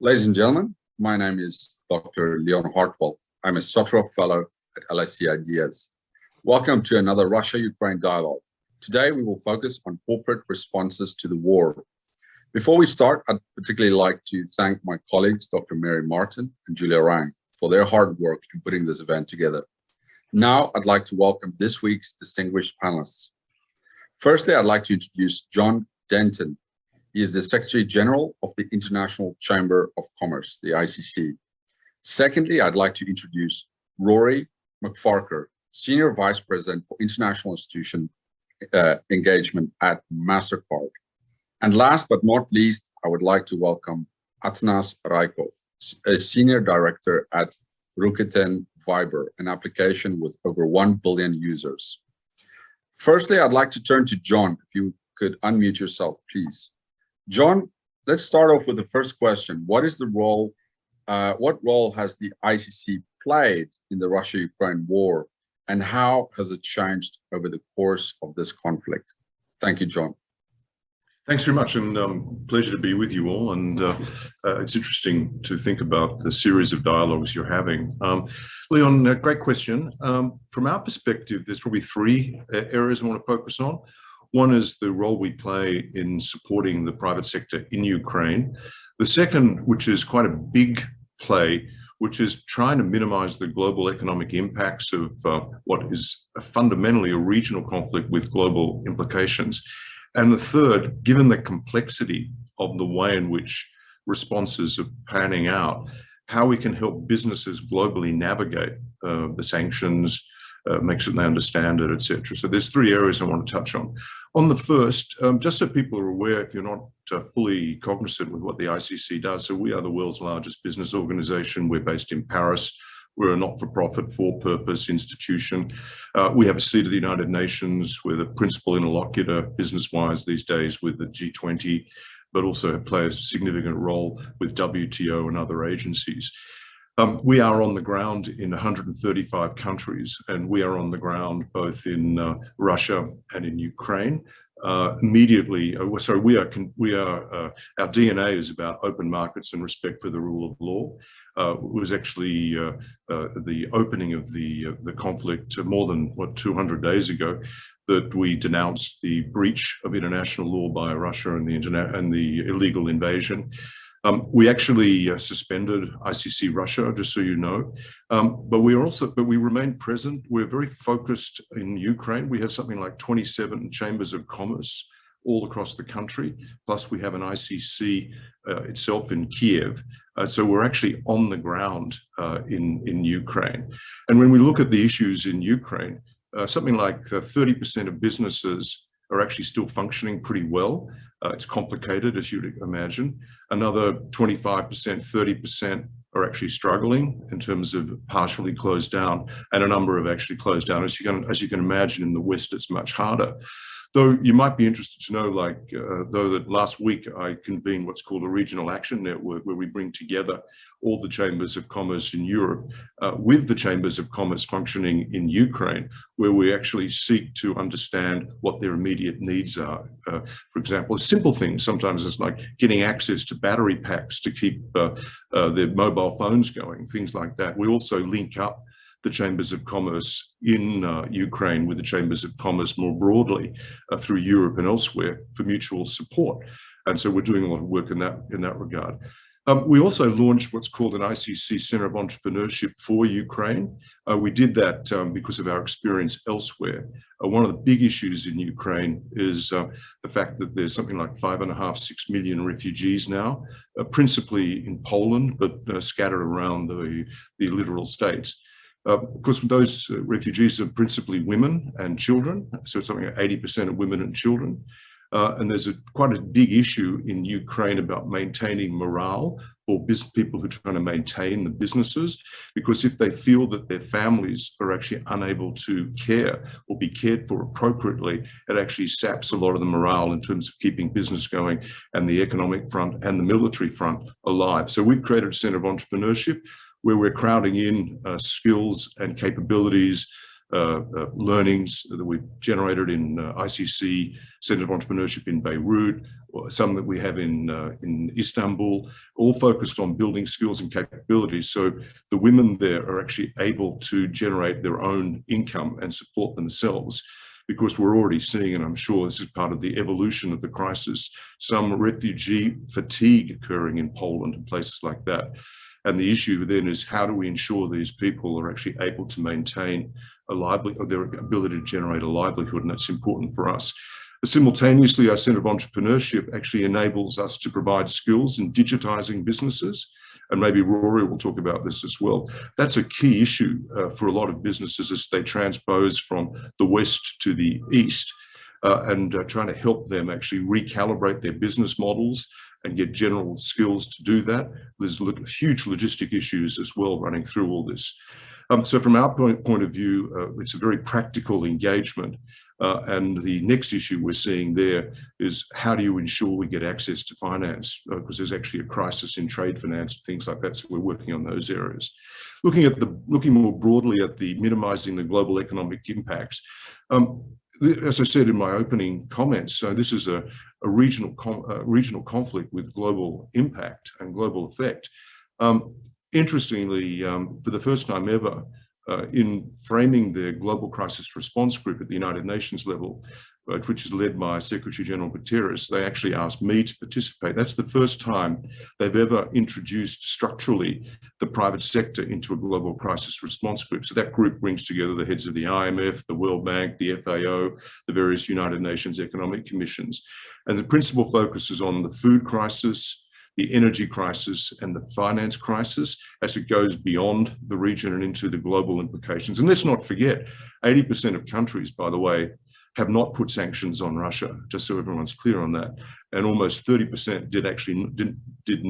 Ladies and gentlemen, my name is Dr. Leon Hartwell. I'm a Sotro Fellow at LSE IDEAS. Welcome to another Russia-Ukraine dialogue. Today, we will focus on corporate responses to the war. Before we start, I'd particularly like to thank my colleagues, Dr. Mary Martin and Julia Rang, for their hard work in putting this event together. Now, I'd like to welcome this week's distinguished panelists. Firstly, I'd like to introduce John Denton. He is the Secretary General of the International Chamber of Commerce, the ICC. Secondly, I'd like to introduce Rory MacFarquhar, Senior Vice President for International Institution Engagement at Mastercard. And last but not least, I would like to welcome Atanas Raykov, a Senior Director at Rakuten Viber, an application with over 1 billion users. Firstly, I'd like to turn to John. If you could unmute yourself, please. John, let's start off with the first question. What role has the ICC played in the Russia-Ukraine war, and how has it changed over the course of this conflict? Thank you, John. Thanks very much, and pleasure to be with you all. And it's interesting to think about the series of dialogues you're having. Leon, great question. From our perspective, there's probably three areas I want to focus on. One is the role we play in supporting the private sector in Ukraine. The second, which is quite a big play, which is trying to minimize the global economic impacts of what is fundamentally a regional conflict with global implications. And the third, given the complexity of the way in which responses are panning out, how we can help businesses globally navigate the sanctions, make sure they understand it, etc. So there's three areas I want to touch on. On the first, just so people are aware, if you're not fully cognizant with what the ICC does, so we are the world's largest business organization. We're based in Paris. We're a not-for-profit, for-purpose institution. We have a seat at the United Nations. We're the principal interlocutor, business-wise these days, with the G20, but also play a significant role with WTO and other agencies. We are on the ground in 135 countries, and we are on the ground both in Russia and in Ukraine. Immediately, so our DNA is about open markets and respect for the rule of law. It was actually the opening of the conflict more than 200 days ago that we denounced the breach of international law by Russia and the illegal invasion. We actually suspended ICC Russia, just so you know, but we remain present. We're very focused in Ukraine. We have something like 27 chambers of commerce all across the country, plus we have an ICC itself in Kiev. So we're actually on the ground in Ukraine. And when we look at the issues in Ukraine, something like 30% of businesses are actually still functioning pretty well. It's complicated, as you'd imagine. Another 25%, 30% are actually struggling in terms of partially closed down, and a number have actually closed down. As you can imagine, in the West, it's much harder. Though you might be interested to know, though that last week I convened what's called a regional action network, where we bring together all the chambers of commerce in Europe with the chambers of commerce functioning in Ukraine, where we actually seek to understand what their immediate needs are. For example, simple things. Sometimes it's like getting access to battery packs to keep their mobile phones going, things like that. We also link up the chambers of commerce in Ukraine with the chambers of commerce more broadly through Europe and elsewhere for mutual support. And so we're doing a lot of work in that regard. We also launched what's called an ICC Center of Entrepreneurship for Ukraine. We did that because of our experience elsewhere. One of the big issues in Ukraine is the fact that there's something like 5.5–6 million refugees now, principally in Poland, but scattered around the littoral states. Of course, those refugees are principally women and children, so it's something like 80% of women and children. And there's quite a big issue in Ukraine about maintaining morale for people who are trying to maintain the businesses, because if they feel that their families are actually unable to care or be cared for appropriately, it actually saps a lot of the morale in terms of keeping business going and the economic front and the military front alive. So we've created a Center of Entrepreneurship where we're crowding in skills and capabilities, learnings that we've generated in ICC Center of Entrepreneurship in Beirut, some that we have in Istanbul, all focused on building skills and capabilities. So the women there are actually able to generate their own income and support themselves, because we're already seeing, and I'm sure this is part of the evolution of the crisis, some refugee fatigue occurring in Poland and places like that. And the issue then is, how do we ensure these people are actually able to maintain a livelihood, their ability to generate a livelihood, and that's important for us. But simultaneously, our Centre of Entrepreneurship actually enables us to provide skills in digitizing businesses. And maybe Rory will talk about this as well. That's a key issue for a lot of businesses as they transpose from the West to the East, and trying to help them actually recalibrate their business models and get general skills to do that. There's huge logistic issues as well running through all this. So from our point of view, it's a very practical engagement. And the next issue we're seeing there is, how do you ensure we get access to finance? Because there's actually a crisis in trade finance, things like that. So we're working on those areas. Looking more broadly at the minimizing the global economic impacts. As I said in my opening comments, so this is a regional conflict with global impact and global effect. Interestingly, for the first time ever, in framing the Global Crisis Response Group at the United Nations level, which is led by Secretary General Guterres, they actually asked me to participate. That's the first time they've ever introduced structurally the private sector into a Global Crisis Response Group. So that group brings together the heads of the IMF, the World Bank, the FAO, the various United Nations Economic Commissions. And the principal focus is on the food crisis, the energy crisis, and the finance crisis as it goes beyond the region and into the global implications. And let's not forget, 80% of countries, by the way, have not put sanctions on Russia, just so everyone's clear on that. And almost 30% did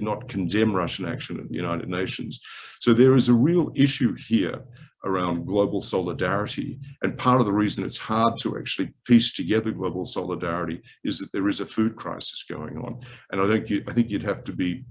not condemn Russian action at the United Nations. So there is a real issue here around global solidarity. And part of the reason it's hard to actually piece together global solidarity is that there is a food crisis going on. And I think you'd have to be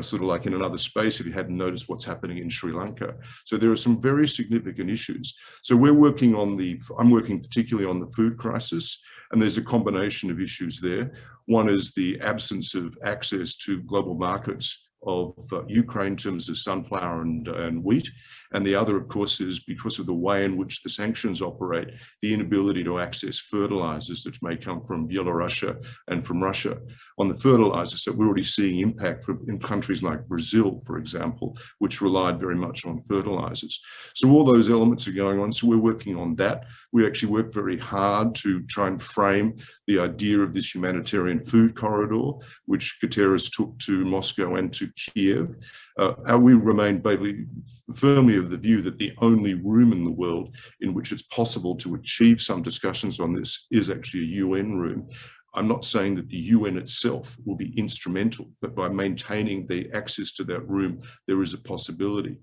sort of like in another space if you hadn't noticed what's happening in Sri Lanka. So there are some very significant issues. So I'm working particularly on the food crisis, and there's a combination of issues there. One is the absence of access to global markets of Ukraine in terms of sunflower and wheat. And the other, of course, is because of the way in which the sanctions operate, the inability to access fertilizers that may come from Belarus and from Russia. On the fertilizers, so we're already seeing impact in countries like Brazil, for example, which relied very much on fertilizers. So all those elements are going on. So we're working on that. We actually work very hard to try and frame the idea of this humanitarian food corridor, which Guterres took to Moscow and to Kiev. We remain firmly of the view that the only room in the world in which it's possible to achieve some discussions on this is actually a UN room. I'm not saying that the UN itself will be instrumental, but by maintaining the access to that room, there is a possibility.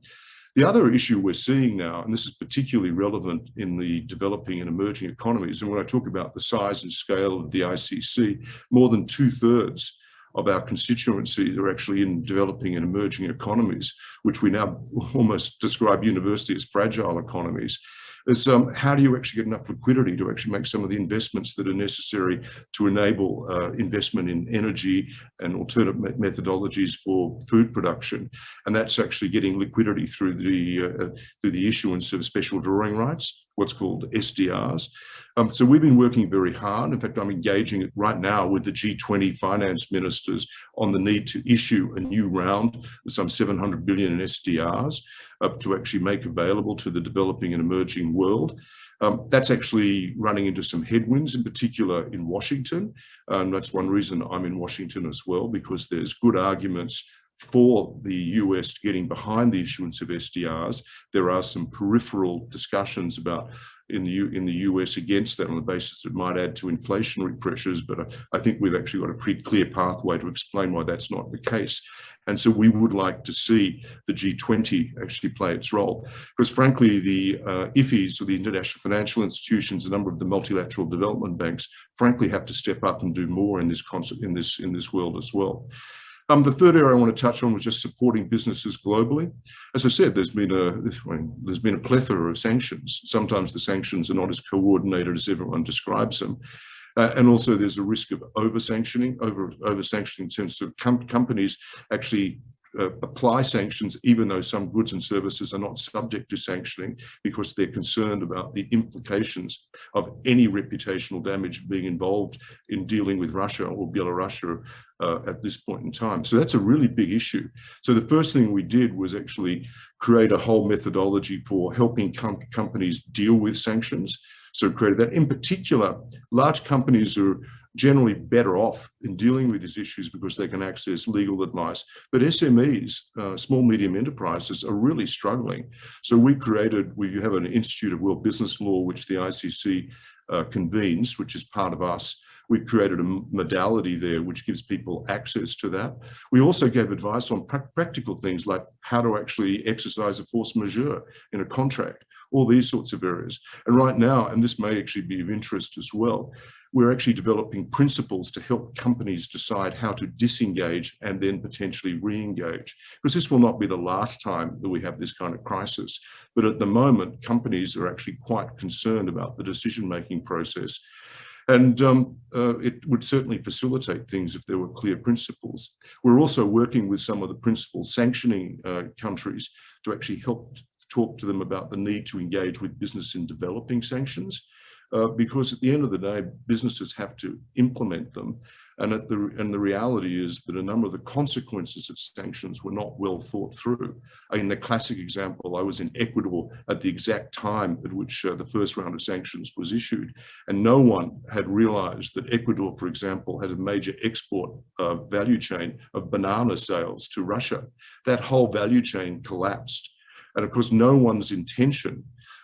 The other issue we're seeing now, and this is particularly relevant in the developing and emerging economies, and when I talk about the size and scale of the ICC, more than 2/3 of our constituencies are actually in developing and emerging economies, which we now almost describe universally as fragile economies. Is how do you actually get enough liquidity to actually make some of the investments that are necessary to enable investment in energy and alternative methodologies for food production? And that's actually getting liquidity through the issuance of special drawing rights, what's called SDRs. So we've been working very hard. In fact, I'm engaging right now with the G20 finance ministers on the need to issue a new round of some 700 billion in SDRs to actually make available to the developing and emerging world. That's actually running into some headwinds, in particular in Washington. And that's one reason I'm in Washington as well, because there's good arguments for the US getting behind the issuance of SDRs. There are some peripheral discussions about in the US against that on the basis that it might add to inflationary pressures, but I think we've actually got a pretty clear pathway to explain why that's not the case. And so we would like to see the G20 actually play its role, because frankly, the IFIs, or the international financial institutions, a number of the multilateral development banks, frankly, have to step up and do more in this concept, in this world as well. The third area I want to touch on was just supporting businesses globally. As I said, there's been a plethora of sanctions. Sometimes the sanctions are not as coordinated as everyone describes them. And also there's a risk of over-sanctioning in terms of companies actually apply sanctions even though some goods and services are not subject to sanctioning because they're concerned about the implications of any reputational damage being involved in dealing with Russia or Belarus at this point in time. So that's a really big issue. So the first thing we did was actually create a whole methodology for helping companies deal with sanctions. So created that. In particular, large companies are generally better off in dealing with these issues because they can access legal advice. But SMEs, small medium enterprises, are really struggling. So we have an Institute of World Business Law, which the ICC convenes, which is part of us. We created a modality there which gives people access to that. We also gave advice on practical things like how to actually exercise a force majeure in a contract, all these sorts of areas. And right now, and this may actually be of interest as well, we're actually developing principles to help companies decide how to disengage and then potentially re-engage. Because this will not be the last time that we have this kind of crisis. But at the moment, companies are actually quite concerned about the decision-making process. And it would certainly facilitate things if there were clear principles. We're also working with some of the principal sanctioning countries to actually help talk to them about the need to engage with business in developing sanctions. Because at the end of the day, businesses have to implement them. And the reality is that a number of the consequences of sanctions were not well thought through. In the classic example, I was in Ecuador at the exact time at which the first round of sanctions was issued. And no one had realized that Ecuador, for example, had a major export value chain of banana sales to Russia. That whole value chain collapsed. And of course, no one's intention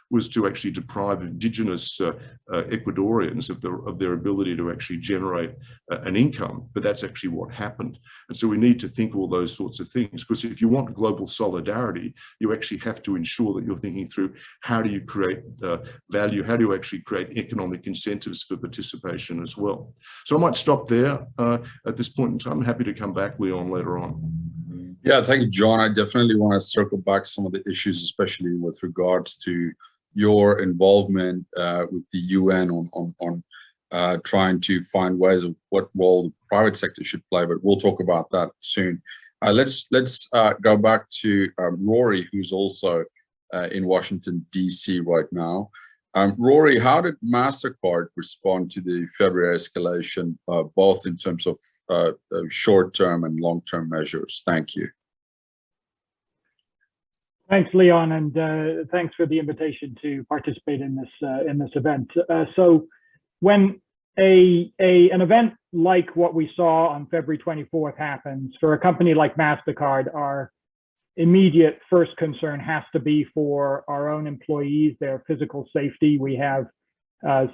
was to actually deprive indigenous Ecuadorians of their ability to actually generate an income, but that's actually what happened. And so we need to think all those sorts of things, because if you want global solidarity, you actually have to ensure that you're thinking through how do you create value, how do you actually create economic incentives for participation as well. So I might stop there at this point in time. I'm happy to come back, Leon, later on. Yeah, thank you, John. I definitely want to circle back to some of the issues, especially with regards to your involvement with the UN on trying to find ways of what role the private sector should play, but we'll talk about that soon. Let's go back to Rory, who's also in Washington, DC right now. Rory, how did Mastercard respond to the February escalation, both in terms of short-term and long-term measures? Thank you. Thanks, Leon, and thanks for the invitation to participate in this event. So, when an event like what we saw on February 24th happens, for a company like Mastercard, our immediate first concern has to be for our own employees, their physical safety. We have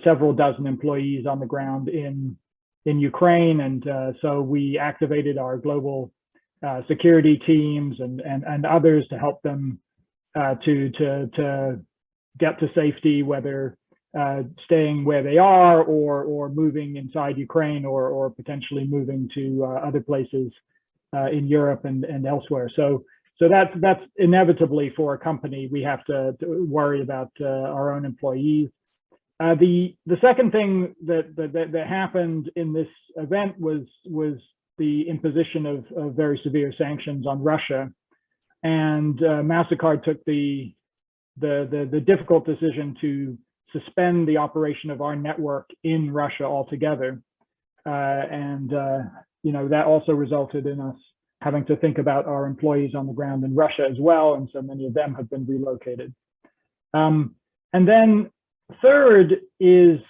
several dozen employees on the ground in Ukraine, and so we activated our global security teams and others to help them to get to safety, whether staying where they are or moving inside Ukraine or potentially moving to other places in Europe and elsewhere. So that's inevitably, for a company, we have to worry about our own employees. The second thing that happened in this event was the imposition of very severe sanctions on Russia, and Mastercard took the difficult decision to suspend the operation of our network in Russia altogether, and that also resulted in us having to think about our employees on the ground in Russia as well, and so many of them have been relocated. And then third is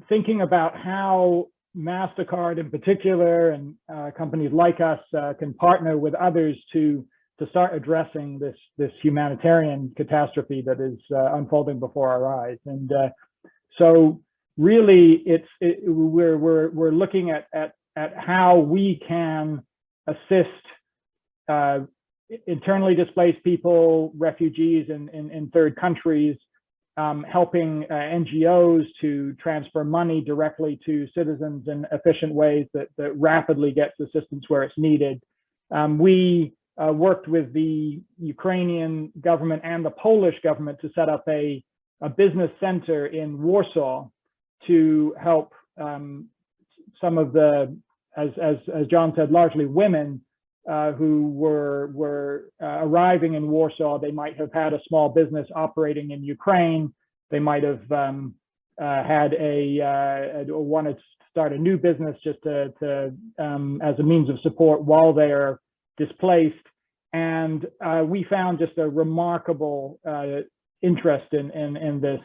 thinking about how Mastercard in particular and companies like us can partner with others to start addressing this humanitarian catastrophe that is unfolding before our eyes. And so really we're looking at how we can assist internally displaced people, refugees in third countries, helping NGOs to transfer money directly to citizens in efficient ways that rapidly gets assistance where it's needed. We worked with the Ukrainian government and the Polish government to set up a business center in Warsaw to help some of the, as John said, largely women who were arriving in Warsaw. They might have had a small business operating in Ukraine. They might have had wanted to start a new business just to as a means of support while they are displaced. And we found just a remarkable interest in this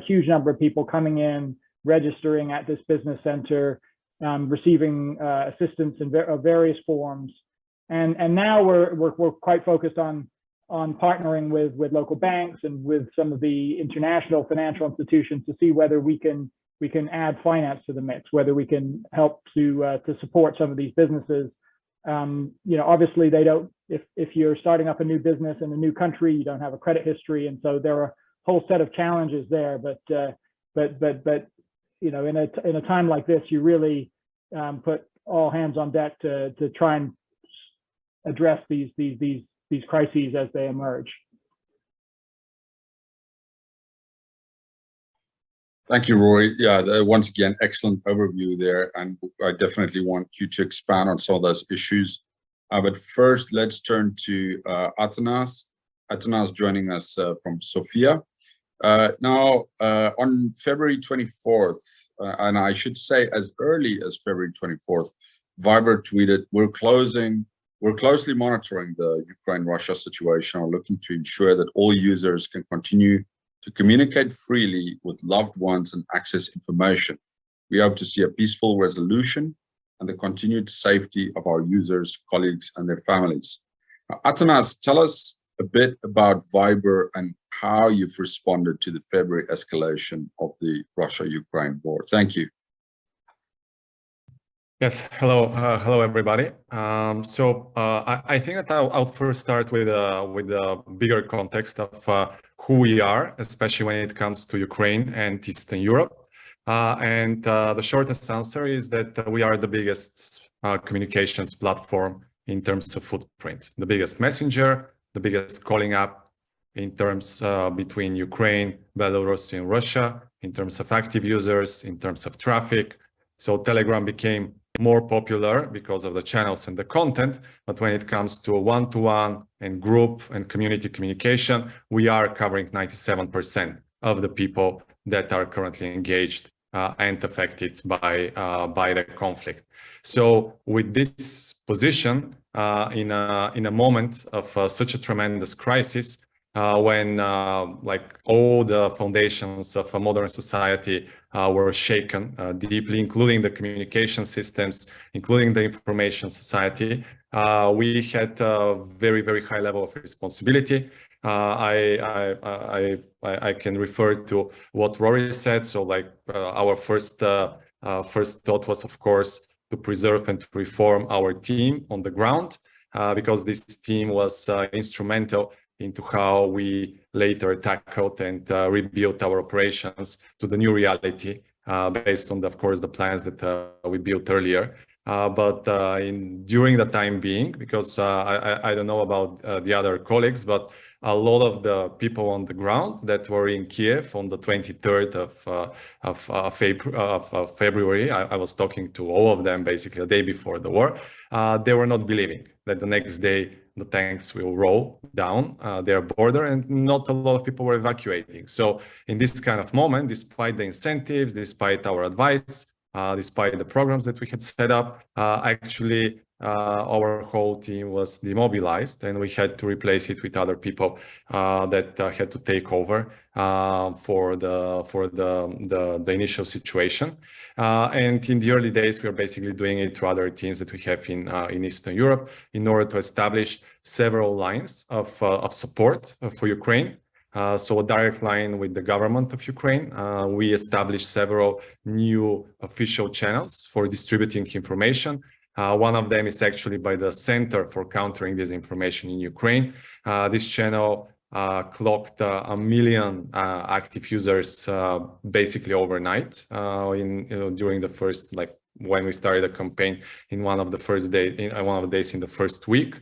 huge number of people coming in, registering at this business center, receiving assistance of various forms. And now we're quite focused on partnering with local banks and with some of the international financial institutions to see whether we can add finance to the mix, whether we can help to support some of these businesses. Obviously they don't. If you're starting up a new business in a new country, you don't have a credit history, and so there are a whole set of challenges there. But in a time like this, you really put all hands on deck to try and address these crises as they emerge. Thank you, Rory. Yeah, once again, excellent overview there, and I definitely want you to expand on some of those issues. But first, let's turn to Atanas. Atanas joining us from Sofia. Now, on February 24th, and I should say as early as February 24th, Viber tweeted, we're closely monitoring the Ukraine-Russia situation and are looking to ensure that all users can continue to communicate freely with loved ones and access information. We hope to see a peaceful resolution and the continued safety of our users, colleagues, and their families. Now, Atanas, tell us a bit about Viber and how you've responded to the February escalation of the Russia-Ukraine war. Thank you. Yes, hello everybody. I think that I'll first start with a bigger context of who we are, especially when it comes to Ukraine and Eastern Europe. The shortest answer is that we are the biggest communications platform in terms of footprint, the biggest messenger, the biggest calling app in terms between Ukraine, Belarus, and Russia, in terms of active users, in terms of traffic. So Telegram became more popular because of the channels and the content, but when it comes to one-to-one and group and community communication, we are covering 97% of the people that are currently engaged and affected by the conflict. So with this position, in a moment of such a tremendous crisis, when like all the foundations of a modern society were shaken deeply, including the communication systems, including the information society, we had a very, very high level of responsibility. I can refer to what Rory said. So like our first thought was, of course, to preserve and to reform our team on the ground, because this team was instrumental into how we later tackled and rebuilt our operations to the new reality based on, of course, the plans that we built earlier. But during the time being, because I don't know about the other colleagues, but a lot of the people on the ground that were in Kiev on the 23rd of February, I was talking to all of them basically a day before the war. They were not believing that the next day the tanks will roll down their border, and not a lot of people were evacuating. So in this kind of moment, despite the incentives, despite our advice, despite the programs that we had set up, actually our whole team was demobilized, and we had to replace it with other people that had to take over for the initial situation. And in the early days, we were basically doing it through other teams that we have in Eastern Europe in order to establish several lines of support for Ukraine. So a direct line with the government of Ukraine. We established several new official channels for distributing information. One of them is actually by the Center for Countering Disinformation in Ukraine. This channel clocked 1 million active users basically overnight during the first, like when we started the campaign in one of the days in the first week.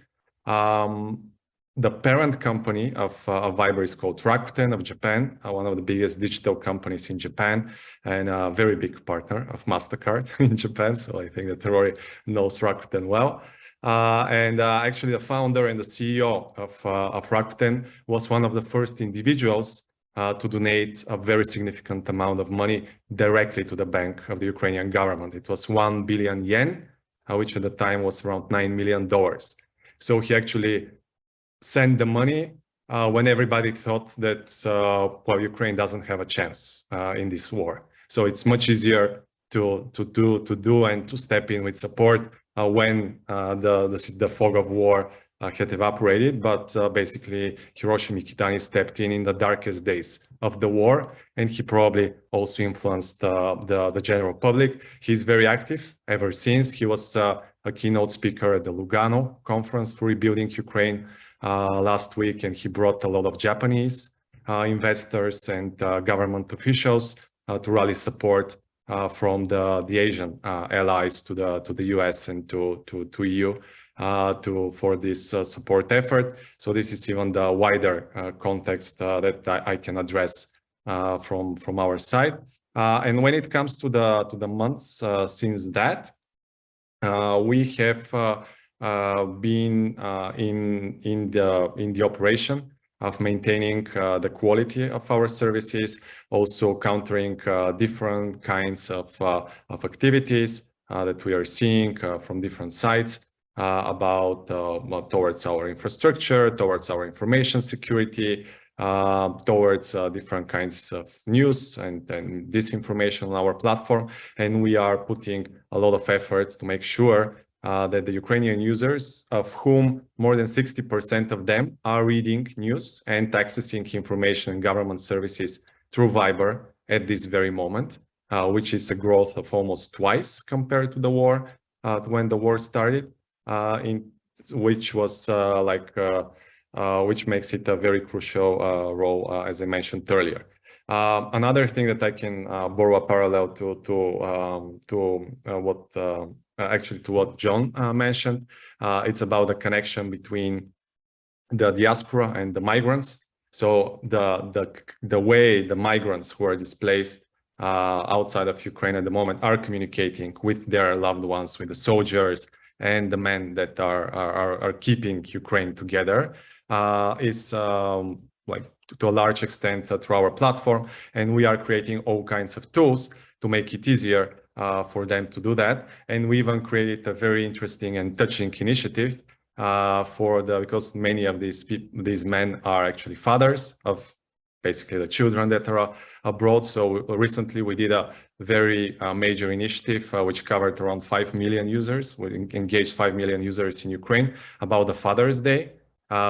the parent company of Viber is called Rakuten of Japan, one of the biggest digital companies in Japan, and a very big partner of Mastercard in Japan. So I think that Rory knows Rakuten well. Actually, the founder and the CEO of Rakuten was one of the first individuals to donate a very significant amount of money directly to the bank of the Ukrainian government. It was 1 billion yen, which at the time was around $9 million. So he actually sent the money when everybody thought that well, Ukraine doesn't have a chance in this war. So it's much easier to do and to step in with support when the fog of war had evaporated. But basically, Hiroshi Mikitani stepped in the darkest days of the war, and he probably also influenced the general public. He's very active ever since. He was a keynote speaker at the Lugano conference for rebuilding Ukraine last week, and he brought a lot of Japanese investors and government officials to rally support from the Asian allies to the US and to EU for this support effort. So this is even the wider context that I can address from our side. And when it comes to the months since that, we have been in the operation of maintaining the quality of our services, also countering different kinds of activities that we are seeing from different sides about towards our infrastructure, towards our information security, towards different kinds of news and disinformation on our platform. And we are putting a lot of effort to make sure that the Ukrainian users, of whom more than 60% of them are reading news and accessing information and government services through Viber at this very moment, which is a growth of almost twice compared to the war, when the war started, which was which makes it a very crucial role, as I mentioned earlier. Another thing that I can borrow a parallel to what John mentioned, it's about the connection between the diaspora and the migrants. So the way the migrants who are displaced outside of Ukraine at the moment are communicating with their loved ones, with the soldiers and the men that are keeping Ukraine together is to a large extent through our platform, and we are creating all kinds of tools to make it easier for them to do that. And we even created a very interesting and touching initiative because many of these men are actually fathers of basically the children that are abroad. So recently we did a very major initiative which covered around 5 million users. We engaged 5 million users in Ukraine about the Father's Day,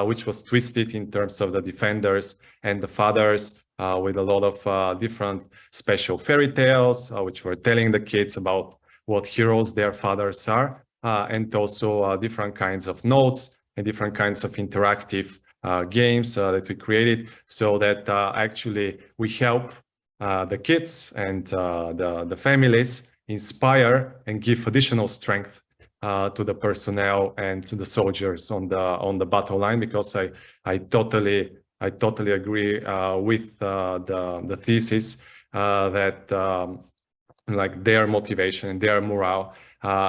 which was twisted in terms of the defenders and the fathers, with a lot of different special fairy tales, which were telling the kids about what heroes their fathers are, and also different kinds of notes and different kinds of interactive games that we created, so that actually we help the kids and the families inspire and give additional strength to the personnel and to the soldiers on the battle line, because I totally agree with the thesis that like their motivation and their morale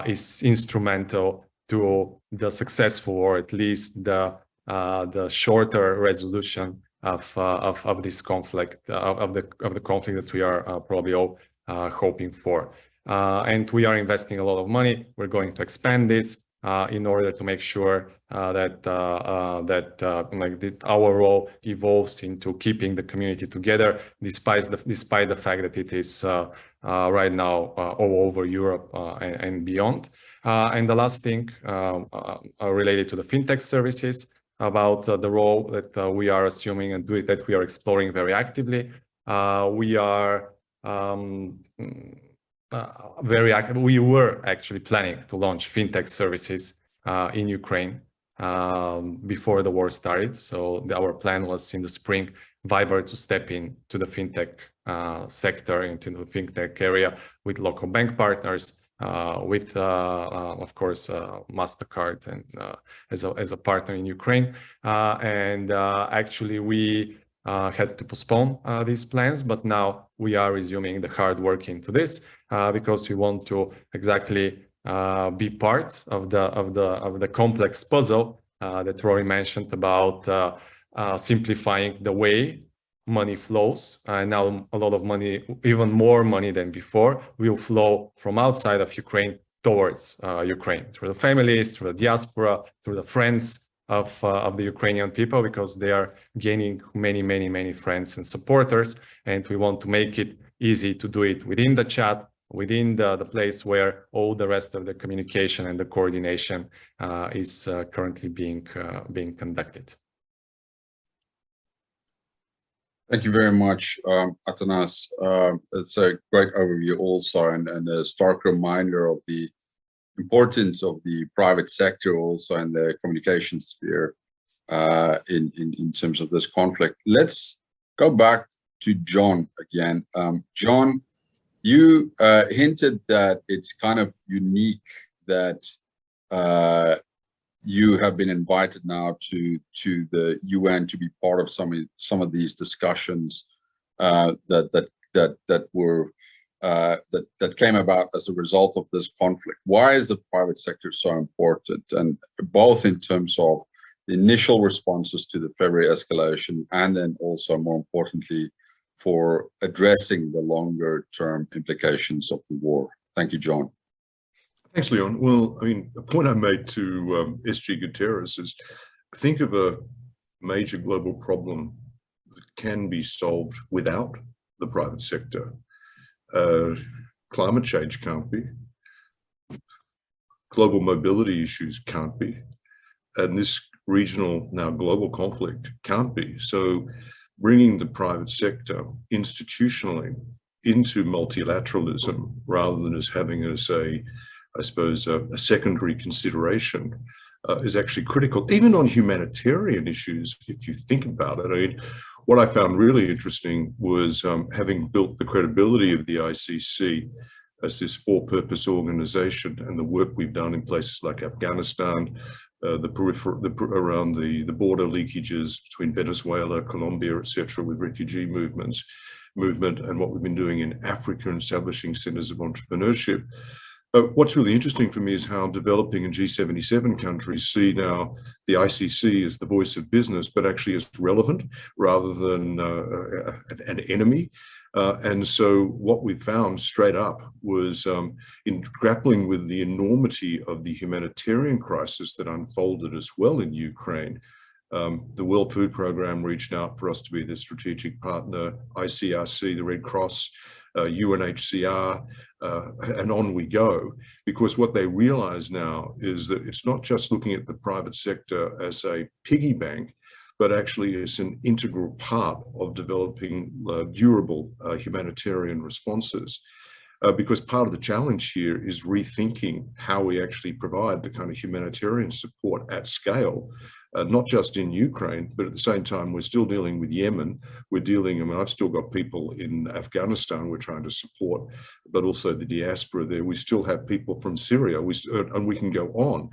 is instrumental to the successful, or at least the shorter resolution of this conflict, of the conflict that we are probably all hoping for. And we are investing a lot of money. We're going to expand this in order to make sure that our role evolves into keeping the community together, despite the fact that it is right now all over Europe and beyond. And the last thing related to the fintech services, about the role that we are assuming and that we are exploring very actively. We are very active. We were actually planning to launch fintech services in Ukraine before the war started. So our plan was in the spring, Viber to step in to the fintech sector, into the fintech area with local bank partners, with, of course, Mastercard and as a partner in Ukraine. Actually, we had to postpone these plans, but now we are resuming the hard work into this because we want to exactly be part of the complex puzzle that Rory mentioned about simplifying the way money flows. Now a lot of money, even more money than before, will flow from outside of Ukraine towards Ukraine, through the families, through the diaspora, through the friends of the Ukrainian people, because they are gaining many friends and supporters. And we want to make it easy to do it within the chat, within the place where all the rest of the communication and the coordination is currently being conducted. Thank you very much, Atanas. It's a great overview also, and a stark reminder of the importance of the private sector also in the communication sphere in terms of this conflict. Let's go back to John again. John, you hinted that it's kind of unique that you have been invited now to the UN to be part of some of these discussions that came about as a result of this conflict. Why is the private sector so important, and both in terms of the initial responses to the February escalation, and then also more importantly for addressing the longer term implications of the war? Thank you, John. Thanks, Leon. Well, I mean, a point I made to SG Guterres is, think of a major global problem that can be solved without the private sector. Climate change can't be. Global mobility issues can't be. And this regional, now global conflict can't be. So bringing the private sector institutionally into multilateralism, rather than as having as I suppose, a secondary consideration is actually critical, even on humanitarian issues, if you think about it. I mean, what I found really interesting was having built the credibility of the ICC as this for-purpose organization, and the work we've done in places like Afghanistan, around the border leakages between Venezuela, Colombia, etc., with refugee movement, and what we've been doing in Africa, and establishing centers of entrepreneurship. What's really interesting for me is how developing and G77 countries see now the ICC as the voice of business, but actually as relevant rather than an enemy. And so what we found straight up was in grappling with the enormity of the humanitarian crisis that unfolded as well in Ukraine, the World Food Programme reached out for us to be the strategic partner, ICRC, the Red Cross, UNHCR, and on we go, because what they realize now is that it's not just looking at the private sector as a piggy bank, but actually as an integral part of developing durable humanitarian responses. Because part of the challenge here is rethinking how we actually provide the kind of humanitarian support at scale, not just in Ukraine, but at the same time, we're still dealing with Yemen. We're dealing, I mean, I've still got people in Afghanistan we're trying to support, but also the diaspora there. We still have people from Syria, and we can go on.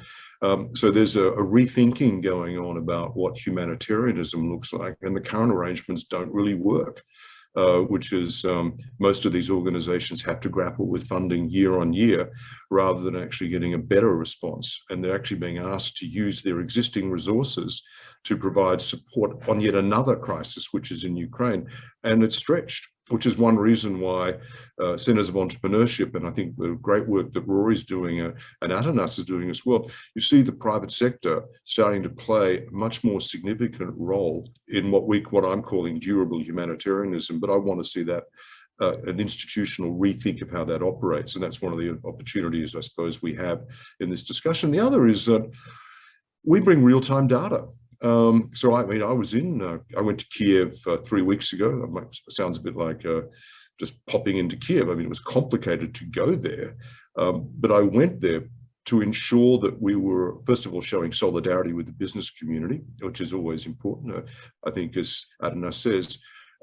So there's a rethinking going on about what humanitarianism looks like, and the current arrangements don't really work. Which is most of these organizations have to grapple with funding year on year rather than actually getting a better response. And they're actually being asked to use their existing resources to provide support on yet another crisis, which is in Ukraine. And it's stretched, which is one reason why centers of entrepreneurship, and I think the great work that Rory's doing and Atanas is doing as well, you see the private sector starting to play a much more significant role in what I'm calling durable humanitarianism. But I want to see that an institutional rethink of how that operates. And that's one of the opportunities, I suppose, we have in this discussion. The other is that we bring real-time data. So I mean, I went to Kiev 3 weeks ago. It sounds a bit like just popping into Kiev. I mean, it was complicated to go there, but I went there to ensure that we were, first of all, showing solidarity with the business community, which is always important. I think, as Atanas says,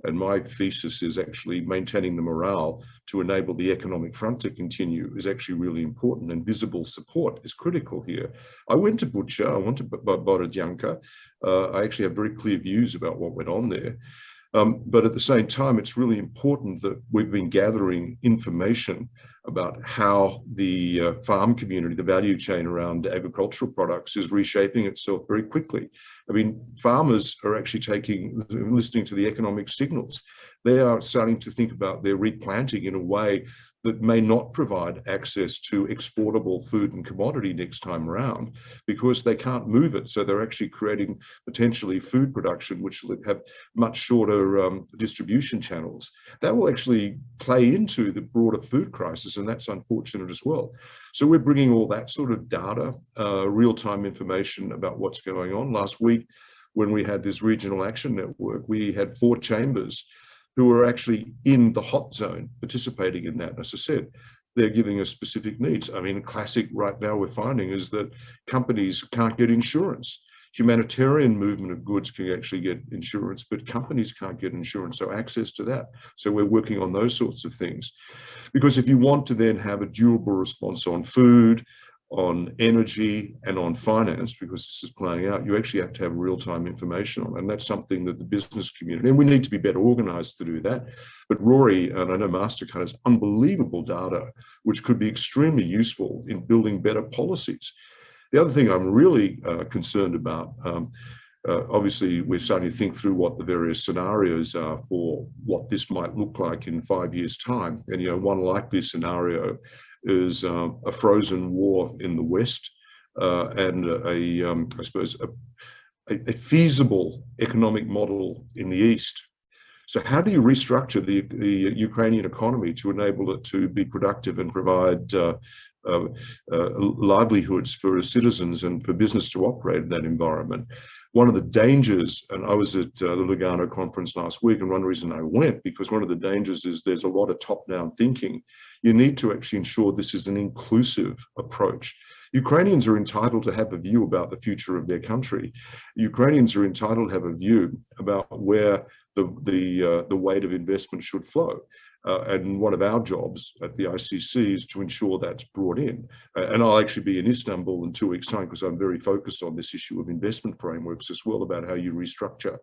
And my thesis is actually maintaining the morale to enable the economic front to continue is actually really important, and visible support is critical here. I went to Bucha, I went to Borodyanka. I actually have very clear views about what went on there. But at the same time, it's really important that we've been gathering information about how the farm community, the value chain around agricultural products is reshaping itself very quickly. I mean, farmers are actually listening to the economic signals. They are starting to think about their replanting in a way that may not provide access to exportable food and commodity next time around because they can't move it. So they're actually creating potentially food production, which will have much shorter distribution channels. That will actually play into the broader food crisis, and that's unfortunate as well. So we're bringing all that sort of data, real-time information about what's going on. Last week, when we had this regional action network, we had 4 chambers who are actually in the hot zone participating in that. As I said, they're giving us specific needs. I mean, a classic right now we're finding is that companies can't get insurance. Humanitarian movement of goods can actually get insurance, but companies can't get insurance, so access to that. So we're working on those sorts of things. Because if you want to then have a durable response on food, on energy, and on finance, because this is playing out, you actually have to have real-time information on, and that's something that the business community, and we need to be better organized to do that. But Rory, and I know Mastercard, has unbelievable data, which could be extremely useful in building better policies. The other thing I'm really concerned about, obviously, we're starting to think through what the various scenarios are for what this might look like in 5 years' time. And, you know, one likely scenario is a frozen war in the West and I suppose, a feasible economic model in the East. So how do you restructure the Ukrainian economy to enable it to be productive and provide livelihoods for citizens and for business to operate in that environment? One of the dangers, and I was at the Lugano conference last week, and one reason I went, because one of the dangers is there's a lot of top-down thinking. You need to actually ensure this is an inclusive approach. Ukrainians are entitled to have a view about the future of their country. Ukrainians are entitled to have a view about where the weight of investment should flow. And one of our jobs at the ICC is to ensure that's brought in. And I'll actually be in Istanbul in 2 weeks' time because I'm very focused on this issue of investment frameworks as well, about how you restructure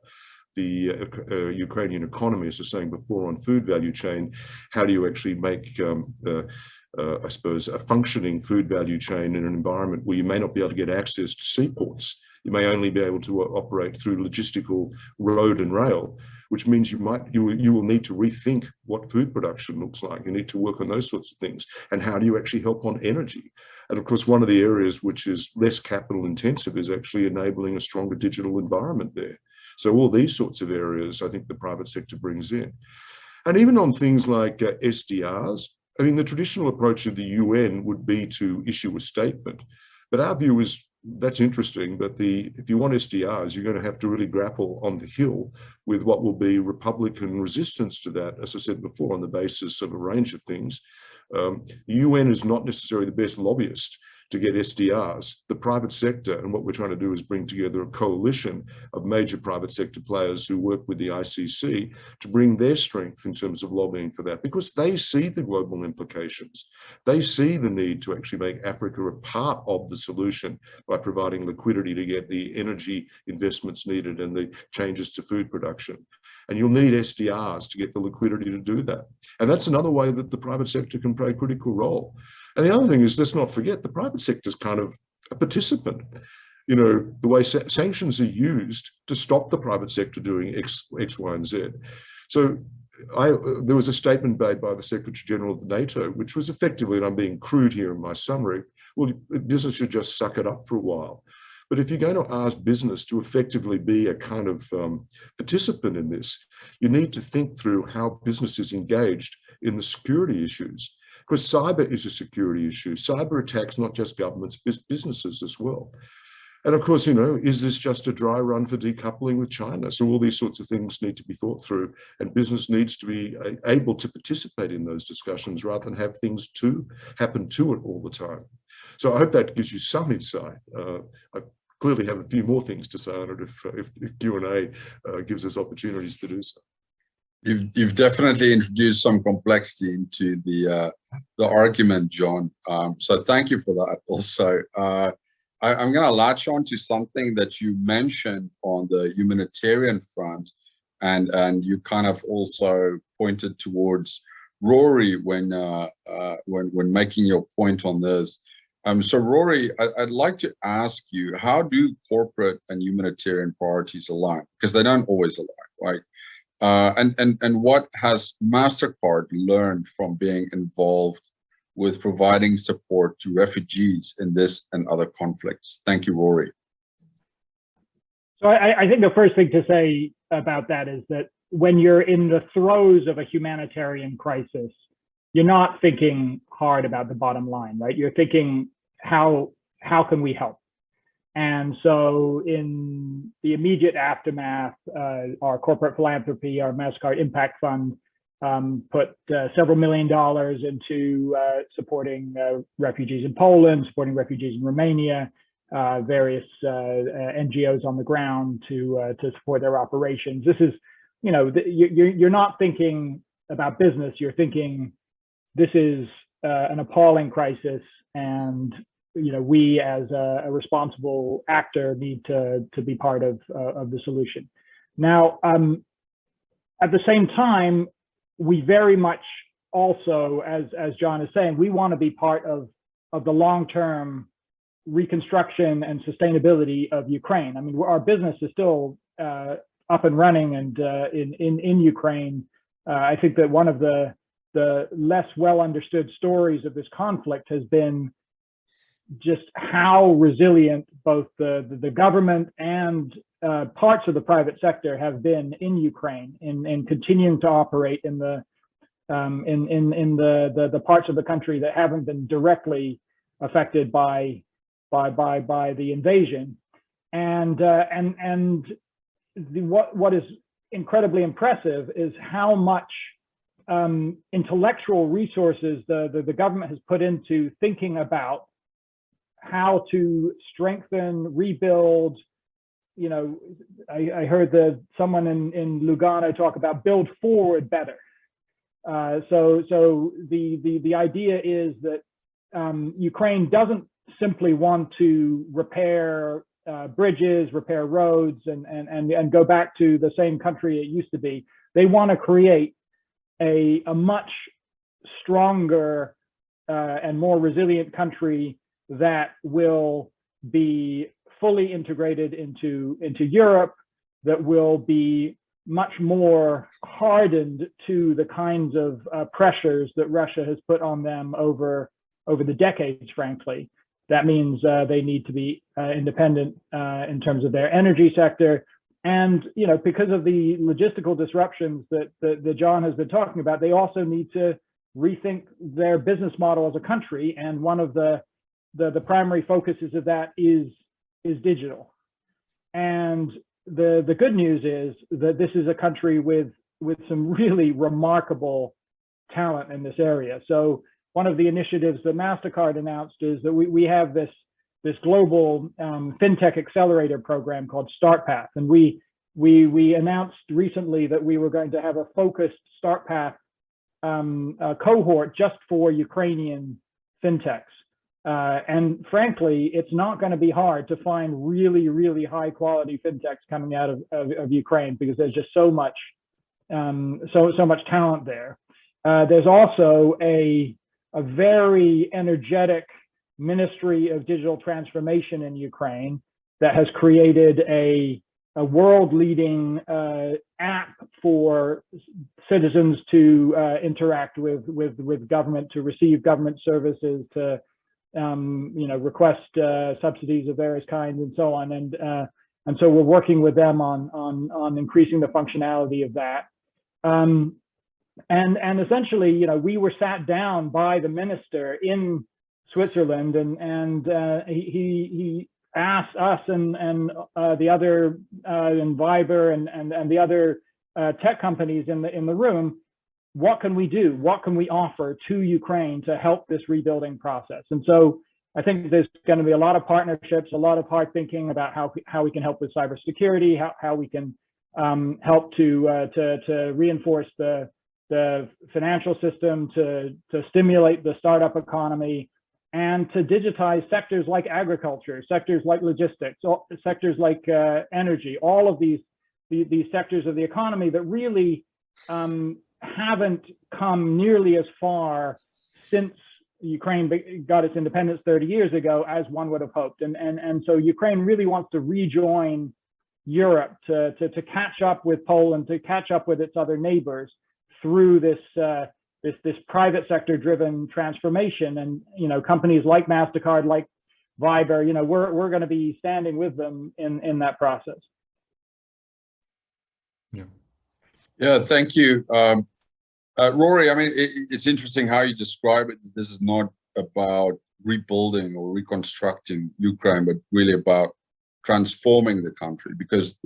the Ukrainian economy, as I was saying before, on food value chain. How do you actually make, I suppose, a functioning food value chain in an environment where you may not be able to get access to seaports? You may only be able to operate through logistical road and rail, which means you will need to rethink what food production looks like. You need to work on those sorts of things. And how do you actually help on energy? And of course, one of the areas which is less capital intensive is actually enabling a stronger digital environment there. So all these sorts of areas, I think the private sector brings in. And even on things like SDRs, I mean, the traditional approach of the UN would be to issue a statement. But our view is, that's interesting, but if you want SDRs, you're going to have to really grapple on the Hill with what will be Republican resistance to that, as I said before, on the basis of a range of things. The UN is not necessarily the best lobbyist to get SDRs. The private sector, and what we're trying to do is bring together a coalition of major private sector players who work with the ICC to bring their strength in terms of lobbying for that, because they see the global implications. They see the need to actually make Africa a part of the solution by providing liquidity to get the energy investments needed and the changes to food production. And you'll need SDRs to get the liquidity to do that. And that's another way that the private sector can play a critical role. And the other thing is, let's not forget, the private sector is kind of a participant. You know, the way sanctions are used to stop the private sector doing X, Y, and Z. So there was a statement made by the Secretary General of NATO, which was effectively, and I'm being crude here in my summary, well, business should just suck it up for a while. But if you're going to ask business to effectively be a kind of participant in this, you need to think through how business is engaged in the security issues. Because cyber is a security issue. Cyber attacks not just governments, businesses as well. And of course, you know, is this just a dry run for decoupling with China? So all these sorts of things need to be thought through, and business needs to be able to participate in those discussions rather than have things happen to it all the time. So I hope that gives you some insight. I clearly have a few more things to say on it if Q&A gives us opportunities to do so. You've definitely introduced some complexity into the argument, John. So thank you for that. Also, I'm going to latch on to something that you mentioned on the humanitarian front, and you kind of also pointed towards Rory when making your point on this. So Rory, I'd like to ask you, how do corporate and humanitarian priorities align? Because they don't always align, right? And what has Mastercard learned from being involved with providing support to refugees in this and other conflicts? Thank you, Rory. So I think the first thing to say about that is that when you're in the throes of a humanitarian crisis, you're not thinking hard about the bottom line, right? You're thinking, how can we help? And so in the immediate aftermath, our corporate philanthropy, our Mastercard Impact Fund, put several $1 million into supporting refugees in Poland, supporting refugees in Romania, various NGOs on the ground to support their operations. This is, you're not thinking about business, you're thinking this is an appalling crisis, and we as a responsible actor need to be part of the solution. Now, at the same time, we very much also, as John is saying, we want to be part of the long-term reconstruction and sustainability of Ukraine. I mean, our business is still up and running, and in Ukraine. I think that one of the less well understood stories of this conflict has been just how resilient both the government and parts of the private sector have been in Ukraine in continuing to operate in the parts of the country that haven't been directly affected by the invasion. And what is incredibly impressive is how much intellectual resources the government has put into thinking about how to strengthen, rebuild. I heard someone in Lugano talk about build forward better. So the idea is that Ukraine doesn't simply want to repair bridges, repair roads, and go back to the same country it used to be. They want to create a much stronger and more resilient country that will be fully integrated into Europe, that will be much more hardened to the kinds of pressures that Russia has put on them over the decades, frankly. That means they need to be independent in terms of their energy sector. And because of the logistical disruptions that John has been talking about, they also need to rethink their business model as a country. And one of the primary focuses of that is digital. And the good news is that this is a country with some really remarkable talent in this area. So one of the initiatives that Mastercard announced is that we have this global fintech accelerator program called StartPath, and we announced recently that we were going to have a focused StartPath cohort just for Ukrainian fintechs. And frankly, it's not going to be hard to find really, really high quality fintechs coming out of Ukraine, because there's just so much talent there. There's also a very energetic Ministry of Digital Transformation in Ukraine that has created a world-leading app for citizens to interact with government, to receive government services, to request subsidies of various kinds, and so on. And so we're working with them on increasing the functionality of that. And essentially, we were sat down by the minister in Switzerland, and he asked us and the other and Viber and the other tech companies in the room, what can we do? What can we offer to Ukraine to help this rebuilding process? And so I think there's going to be a lot of partnerships, a lot of hard thinking about how we can help with cybersecurity, how we can help to reinforce the financial system, to stimulate the startup economy, and to digitize sectors like agriculture, sectors like logistics, sectors like energy, all of these sectors of the economy that really haven't come nearly as far since Ukraine got its independence 30 years ago as one would have hoped. And so Ukraine really wants to rejoin Europe, to catch up with Poland, to catch up with its other neighbors through this private sector driven transformation. And, you know, companies like Mastercard, like Viber, you know, we're going to be standing with them in that process. Yeah, thank you. Rory, I mean, it's interesting how you describe it. This is not about rebuilding or reconstructing Ukraine, but really about transforming the country, because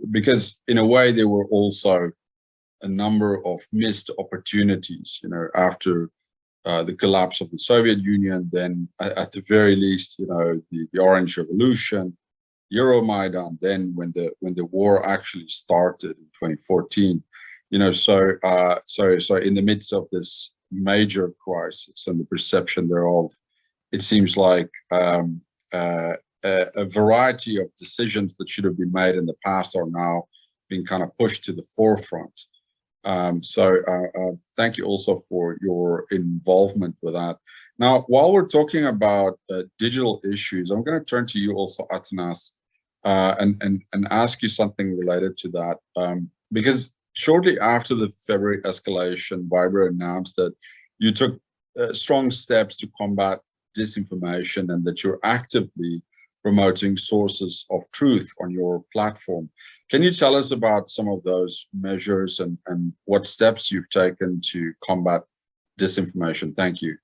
in a way there were also a number of missed opportunities, you know, after the collapse of the Soviet Union, then at the very least, you know, the Orange Revolution, Euromaidan, then when the war actually started in 2014, you know, so in the midst of this major crisis and the perception thereof, it seems like a variety of decisions that should have been made in the past are now being kind of pushed to the forefront. Thank you also for your involvement with that. Now, while we're talking about digital issues, I'm going to turn to you also, Atanas, and ask you something related to that, because shortly after the February escalation, Viber announced that you took strong steps to combat disinformation and that you're actively promoting sources of truth on your platform. Can you tell us about some of those measures and what steps you've taken to combat disinformation? Thank you.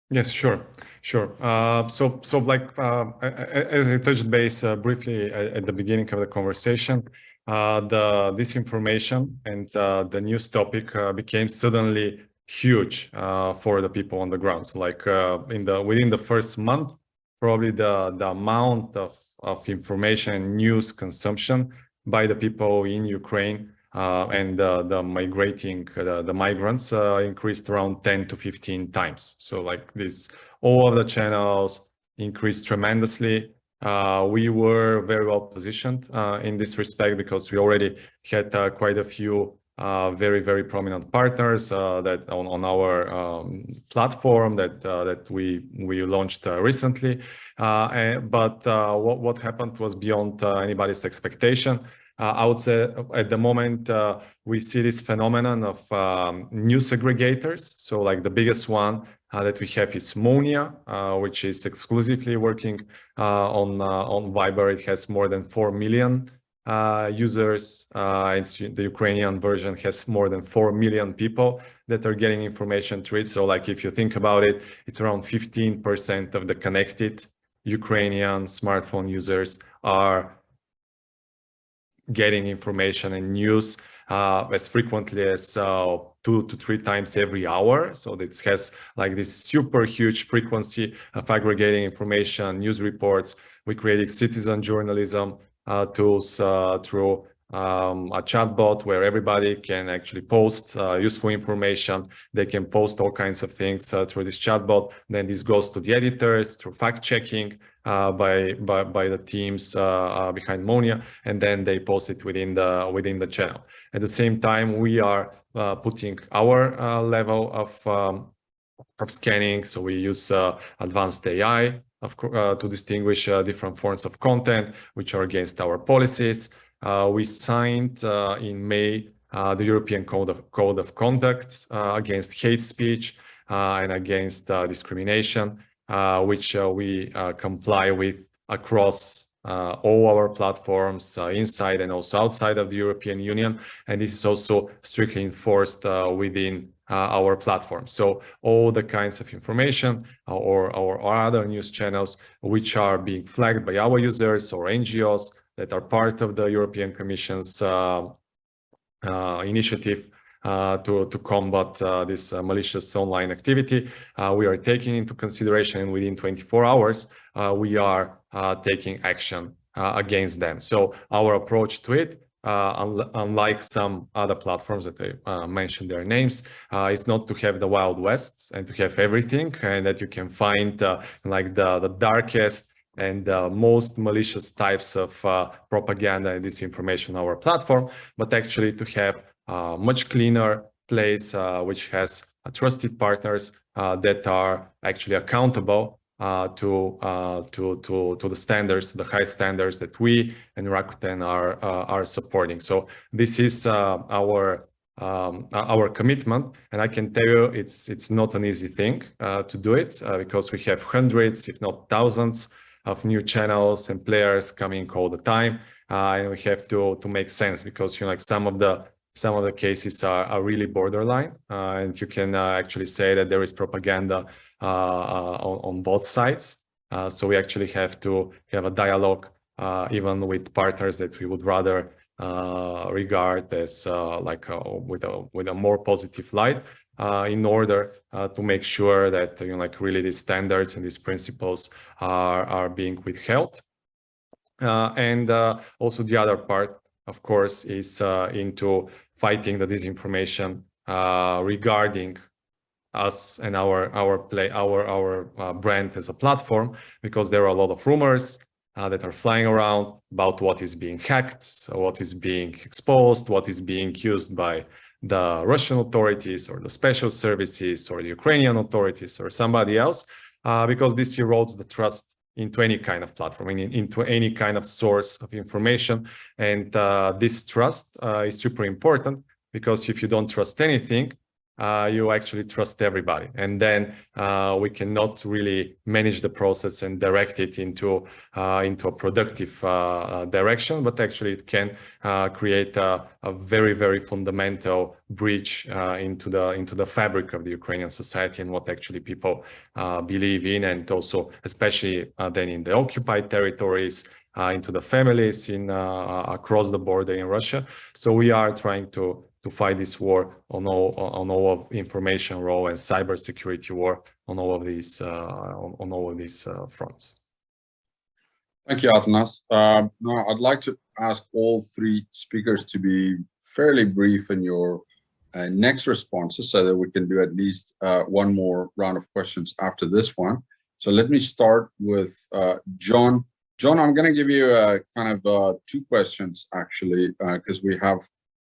Yes, sure. So like as I touched base briefly at the beginning of the conversation, the disinformation and the news topic became suddenly huge for the people on the ground. So like within the first month, probably the amount of information and news consumption by the people in Ukraine and the migrants increased around 10 to 15 times. So like all of the channels increased tremendously. We were very well positioned in this respect because we already had quite a few very, very prominent partners that on our platform that we launched recently. But what happened was beyond anybody's expectation. I would say at the moment we see this phenomenon of news aggregators. So like the biggest one that we have is Monia, which is exclusively working on Viber. It has more than 4 million users. The Ukrainian version has more than 4 million people that are getting information through it. So like if you think about it, it's around 15% of the connected Ukrainian smartphone users are getting information and news as frequently as 2 to 3 times every hour. So it has like this super huge frequency of aggregating information, news reports. We created citizen journalism tools through a chatbot where everybody can actually post useful information. They can post all kinds of things through this chatbot. Then this goes to the editors through fact checking by the teams behind Monia, and then they post it within the channel. At the same time, we are putting our level of scanning. So we use advanced AI to distinguish different forms of content which are against our policies. We signed in May the European Code of Conduct against hate speech and against discrimination, which we comply with across all our platforms inside and also outside of the European Union. And this is also strictly enforced within our platform. So all the kinds of information or other news channels which are being flagged by our users or NGOs that are part of the European Commission's initiative to combat this malicious online activity, we are taking into consideration, and within 24 hours, we are taking action against them. So our approach to it, unlike some other platforms that I mentioned their names, is not to have the Wild West and to have everything, and that you can find like the darkest and most malicious types of propaganda and disinformation on our platform, but actually to have a much cleaner place which has trusted partners that are actually accountable to the standards, the high standards that we and Rakuten are supporting. So this is our commitment, and I can tell you it's not an easy thing to do it because we have hundreds, if not thousands, of new channels and players coming all the time, and we have to make sense because like some of the cases are really borderline, and you can actually say that there is propaganda on both sides. So we actually have to have a dialogue even with partners that we would rather regard as with a more positive light, in order to make sure that like really these standards and these principles are being withheld. And also the other part, of course, is into fighting the disinformation regarding us and our brand as a platform, because there are a lot of rumors that are flying around about what is being hacked, what is being exposed, what is being used by the Russian authorities or the special services or the Ukrainian authorities or somebody else, because this erodes the trust into any kind of platform, into any kind of source of information. And this trust is super important, because if you don't trust anything, you actually trust everybody. And then we cannot really manage the process and direct it into a productive direction, but actually it can create a very, very fundamental breach into the fabric of the Ukrainian society and what actually people believe in, and also especially then in the occupied territories, into the families across the border in Russia. So we are trying to fight this war on all of information war and cybersecurity war on all of these fronts. Thank you, Atanas. Now I'd like to ask all three speakers to be fairly brief in your next responses, so that we can do at least one more round of questions after this one. So let me start with John. John, I'm going to give you kind of two questions actually, because we have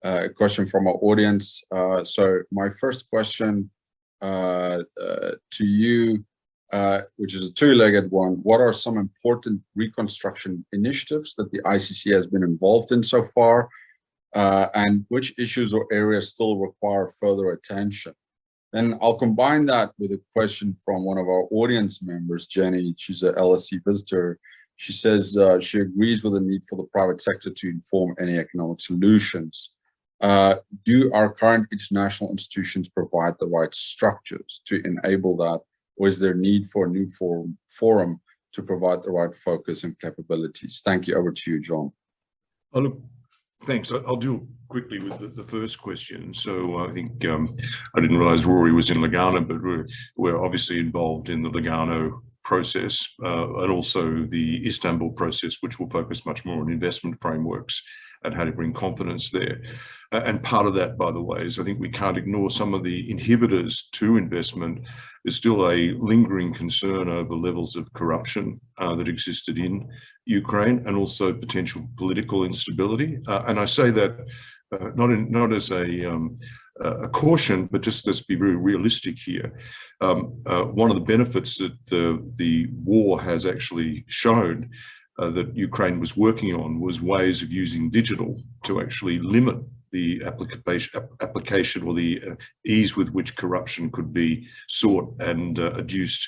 a question from our audience. So my first question to you, which is a two-legged one: what are some important reconstruction initiatives that the ICC has been involved in so far, and which issues or areas still require further attention? Then I'll combine that with a question from one of our audience members, Jenny. She's a LSE visitor. She says she agrees with the need for the private sector to inform any economic solutions. Do our current international institutions provide the right structures to enable that, or is there need for a new forum to provide the right focus and capabilities? Thank you. Over to you, John. Oh, look, thanks. I'll deal quickly with the first question. So I think I didn't realize Rory was in Lugano, but we're obviously involved in the Lugano process and also the Istanbul process, which will focus much more on investment frameworks and how to bring confidence there. And part of that, by the way, is I think we can't ignore some of the inhibitors to investment. There's still a lingering concern over levels of corruption that existed in Ukraine, and also potential political instability. And I say that not as a caution, but just let's be very realistic here. One of the benefits that the war has actually shown that Ukraine was working on was ways of using digital to actually limit the application or the ease with which corruption could be sought and adduced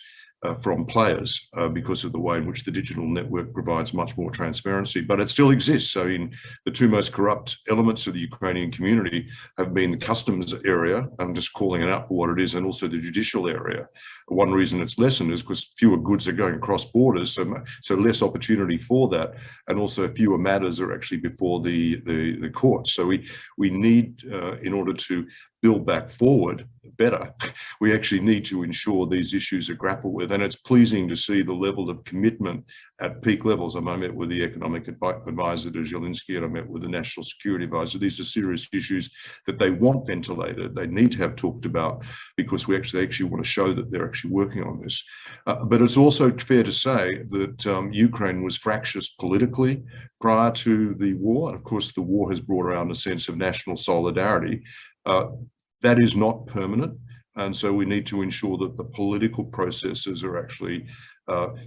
from players because of the way in which the digital network provides much more transparency, but it still exists. So in the two most corrupt elements of the Ukrainian community have been the customs area, I'm just calling it out for what it is, and also the judicial area. One reason it's lessened is because fewer goods are going across borders, so less opportunity for that, and also fewer matters are actually before the courts. So we need, in order to build back forward, better. We actually need to ensure these issues are grappled with, and it's pleasing to see the level of commitment at peak levels. I met with the economic advisor to Zelensky, and I met with the national security advisor. These are serious issues that they want ventilated. They need to have talked about, because we actually want to show that they're actually working on this. But it's also fair to say that Ukraine was fractious politically prior to the war. And of course, the war has brought around a sense of national solidarity. That is not permanent. And so we need to ensure that the political processes are actually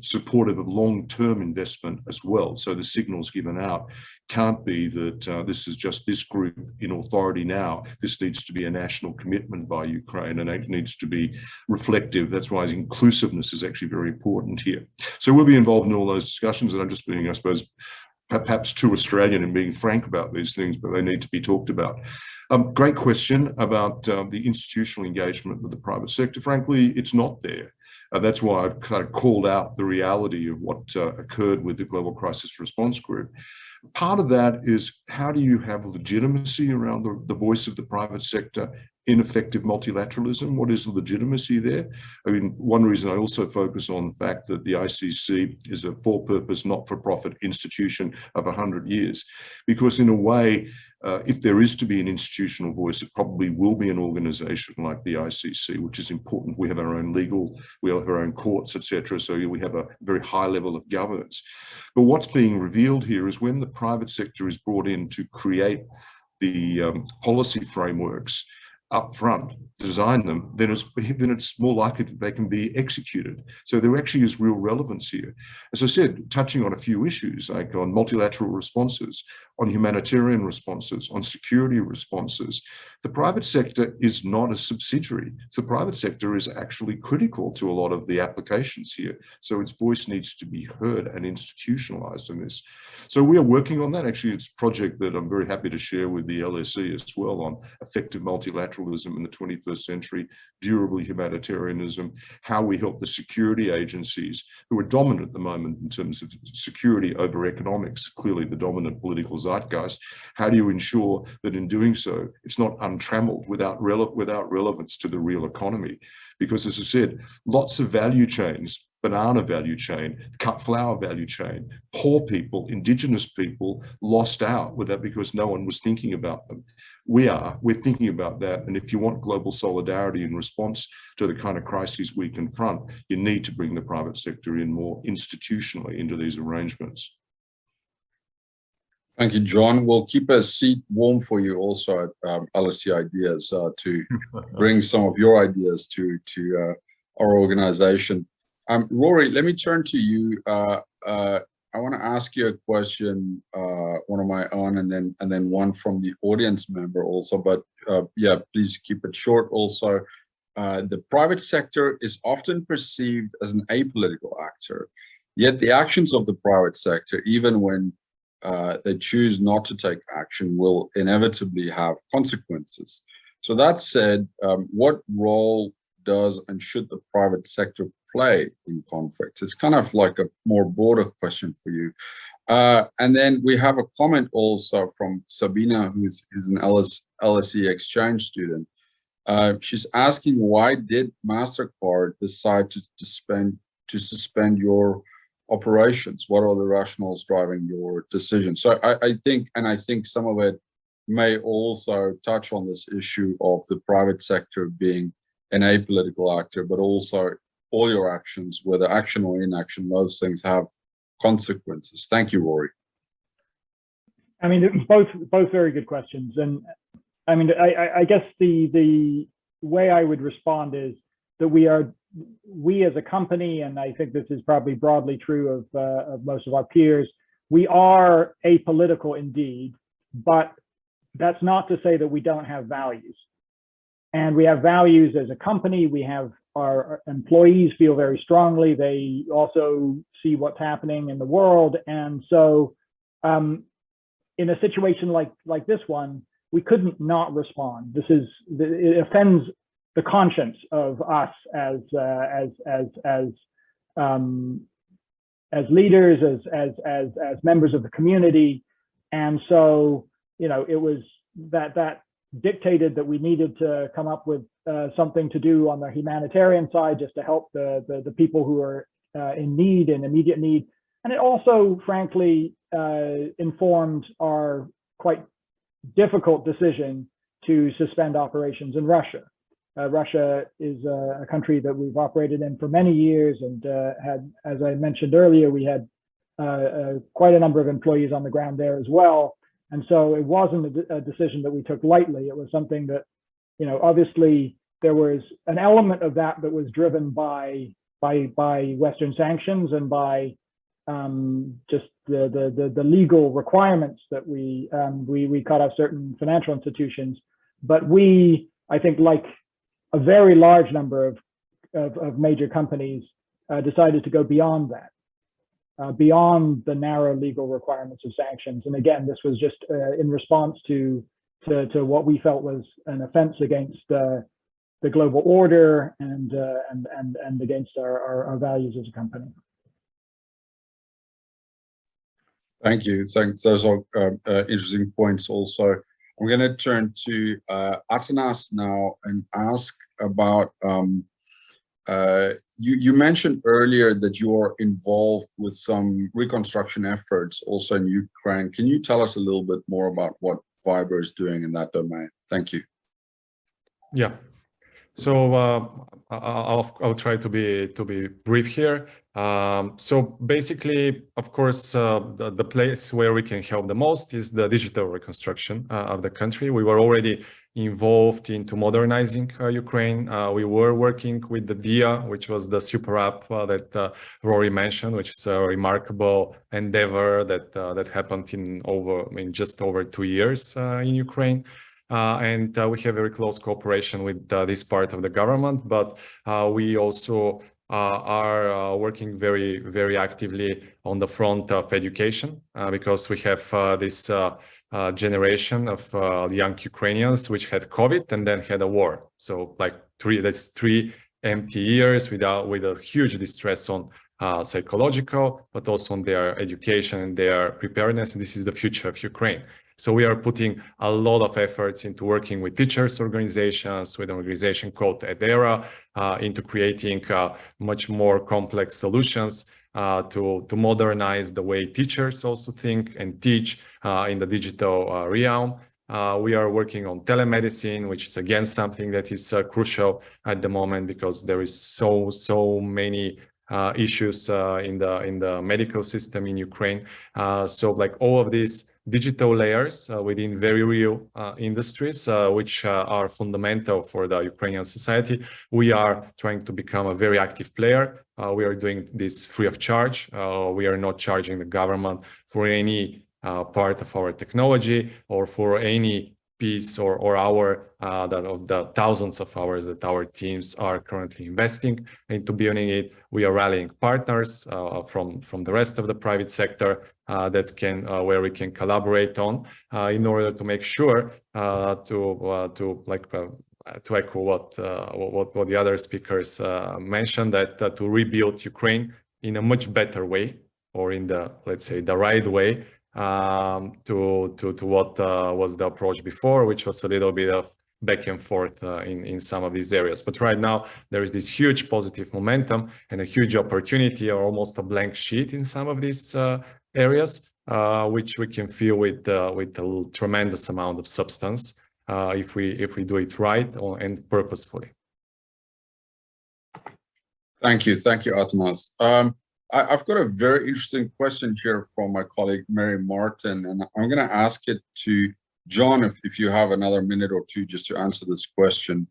supportive of long-term investment as well. So the signals given out can't be that this is just this group in authority now. This needs to be a national commitment by Ukraine, and it needs to be reflective. That's why inclusiveness is actually very important here. So we'll be involved in all those discussions, and I'm just being, I suppose, perhaps too Australian in being frank about these things, but they need to be talked about. Great question about the institutional engagement with the private sector. Frankly, it's not there. That's why I've kind of called out the reality of what occurred with the Global Crisis Response Group. Part of that is, how do you have legitimacy around the voice of the private sector in effective multilateralism? What is the legitimacy there? I mean, one reason I also focus on the fact that the ICC is a for-purpose, not-for-profit institution of 100 years, because in a way, if there is to be an institutional voice, it probably will be an organization like the ICC, which is important. We have our own legal, we have our own courts, etc. So we have a very high level of governance. But what's being revealed here is when the private sector is brought in to create the policy frameworks up front, design them, then it's more likely that they can be executed. So there actually is real relevance here. As I said, touching on a few issues, like on multilateral responses, on humanitarian responses, on security responses, the private sector is not a subsidiary. So the private sector is actually critical to a lot of the applications here. So its voice needs to be heard and institutionalized in this. So we are working on that. Actually, it's a project that I'm very happy to share with the LSE as well, on effective multilateralism in the 21st century, durable humanitarianism, how we help the security agencies who are dominant at the moment in terms of security over economics, clearly the dominant political zeitgeist. How do you ensure that in doing so, it's not untrammeled without relevance to the real economy? Because as I said, lots of value chains, banana value chain, cut flower value chain, poor people, indigenous people lost out with that because no one was thinking about them. We're thinking about that. And if you want global solidarity in response to the kind of crises we confront, you need to bring the private sector in more institutionally into these arrangements. Thank you, John. We'll keep a seat warm for you also at LSE IDEAS to bring some of your ideas to our organization. Rory, let me turn to you. I want to ask you a question, one of my own, and then one from the audience member also. But yeah, please keep it short. Also, the private sector is often perceived as an apolitical actor, yet the actions of the private sector, even when they choose not to take action, will inevitably have consequences. So that said, what role does and should the private sector play in conflicts? It's kind of like a more broader question for you. And then we have a comment also from Sabina, who's an LSE exchange student. She's asking, why did Mastercard decide to suspend your operations? What are the rationales driving your decision? So I think some of it may also touch on this issue of the private sector being an apolitical actor, but also all your actions, whether action or inaction, those things have consequences. Thank you, Rory. I mean, both very good questions. And I mean, I guess the way I would respond is that we as a company, and I think this is probably broadly true of most of our peers, we are apolitical indeed, but that's not to say that we don't have values. And we have values as a company. We have our employees feel very strongly. They also see what's happening in the world. And so in a situation like this one, we couldn't not respond. It offends the conscience of us as leaders, as members of the community. And so, you know, it was that dictated that we needed to come up with something to do on the humanitarian side just to help the people who are in need, in immediate need. And it also, frankly, informed our quite difficult decision to suspend operations in Russia. Russia is a country that we've operated in for many years and had, as I mentioned earlier, we had quite a number of employees on the ground there as well. And so it wasn't a decision that we took lightly. It was something that, obviously there was an element of that that was driven by Western sanctions and by just the legal requirements that we cut off certain financial institutions. But we, I think, like a very large number of major companies, decided to go beyond that, beyond the narrow legal requirements of sanctions. And again, this was just in response to what we felt was an offense against the global order and against our values as a company. Thank you. Thanks. Those are interesting points also. I'm going to turn to Atanas now and ask about, you mentioned earlier that you're involved with some reconstruction efforts also in Ukraine. Can you tell us a little bit more about what Viber is doing in that domain? Thank you. Yeah. So I'll try to be brief here. So basically, of course, the place where we can help the most is the digital reconstruction of the country. We were already involved into modernizing Ukraine. We were working with the DIA, which was the super app that Rory mentioned, which is a remarkable endeavor that happened in just over 2 years in Ukraine. And we have very close cooperation with this part of the government, but we also are working very, very actively on the front of education because we have this generation of young Ukrainians which had COVID and then had a war. So like that's 3 empty years with a huge distress on psychological, but also on their education and their preparedness. And this is the future of Ukraine. So we are putting a lot of efforts into working with teachers organizations, with an organization called Edera, into creating much more complex solutions to modernize the way teachers also think and teach in the digital realm. We are working on telemedicine, which is again something that is crucial at the moment because there is so many issues in the medical system in Ukraine. So like all of these digital layers within very real industries, which are fundamental for the Ukrainian society. We are trying to become a very active player. We are doing this free of charge. We are not charging the government for any part of our technology or for any piece or hour of the thousands of hours that our teams are currently investing into building it. We are rallying partners from the rest of the private sector that can where we can collaborate on in order to make sure to echo what the other speakers mentioned, that to rebuild Ukraine in a much better way, or in the, let's say, the right way, to what was the approach before, which was a little bit of back and forth in some of these areas. But right now there is this huge positive momentum and a huge opportunity, or almost a blank sheet in some of these areas, which we can fill with a tremendous amount of substance if we do it right and purposefully. Thank you, Atanas. I've got a very interesting question here from my colleague Mary Martin, and I'm going to ask it to John if you have another minute or two just to answer this question.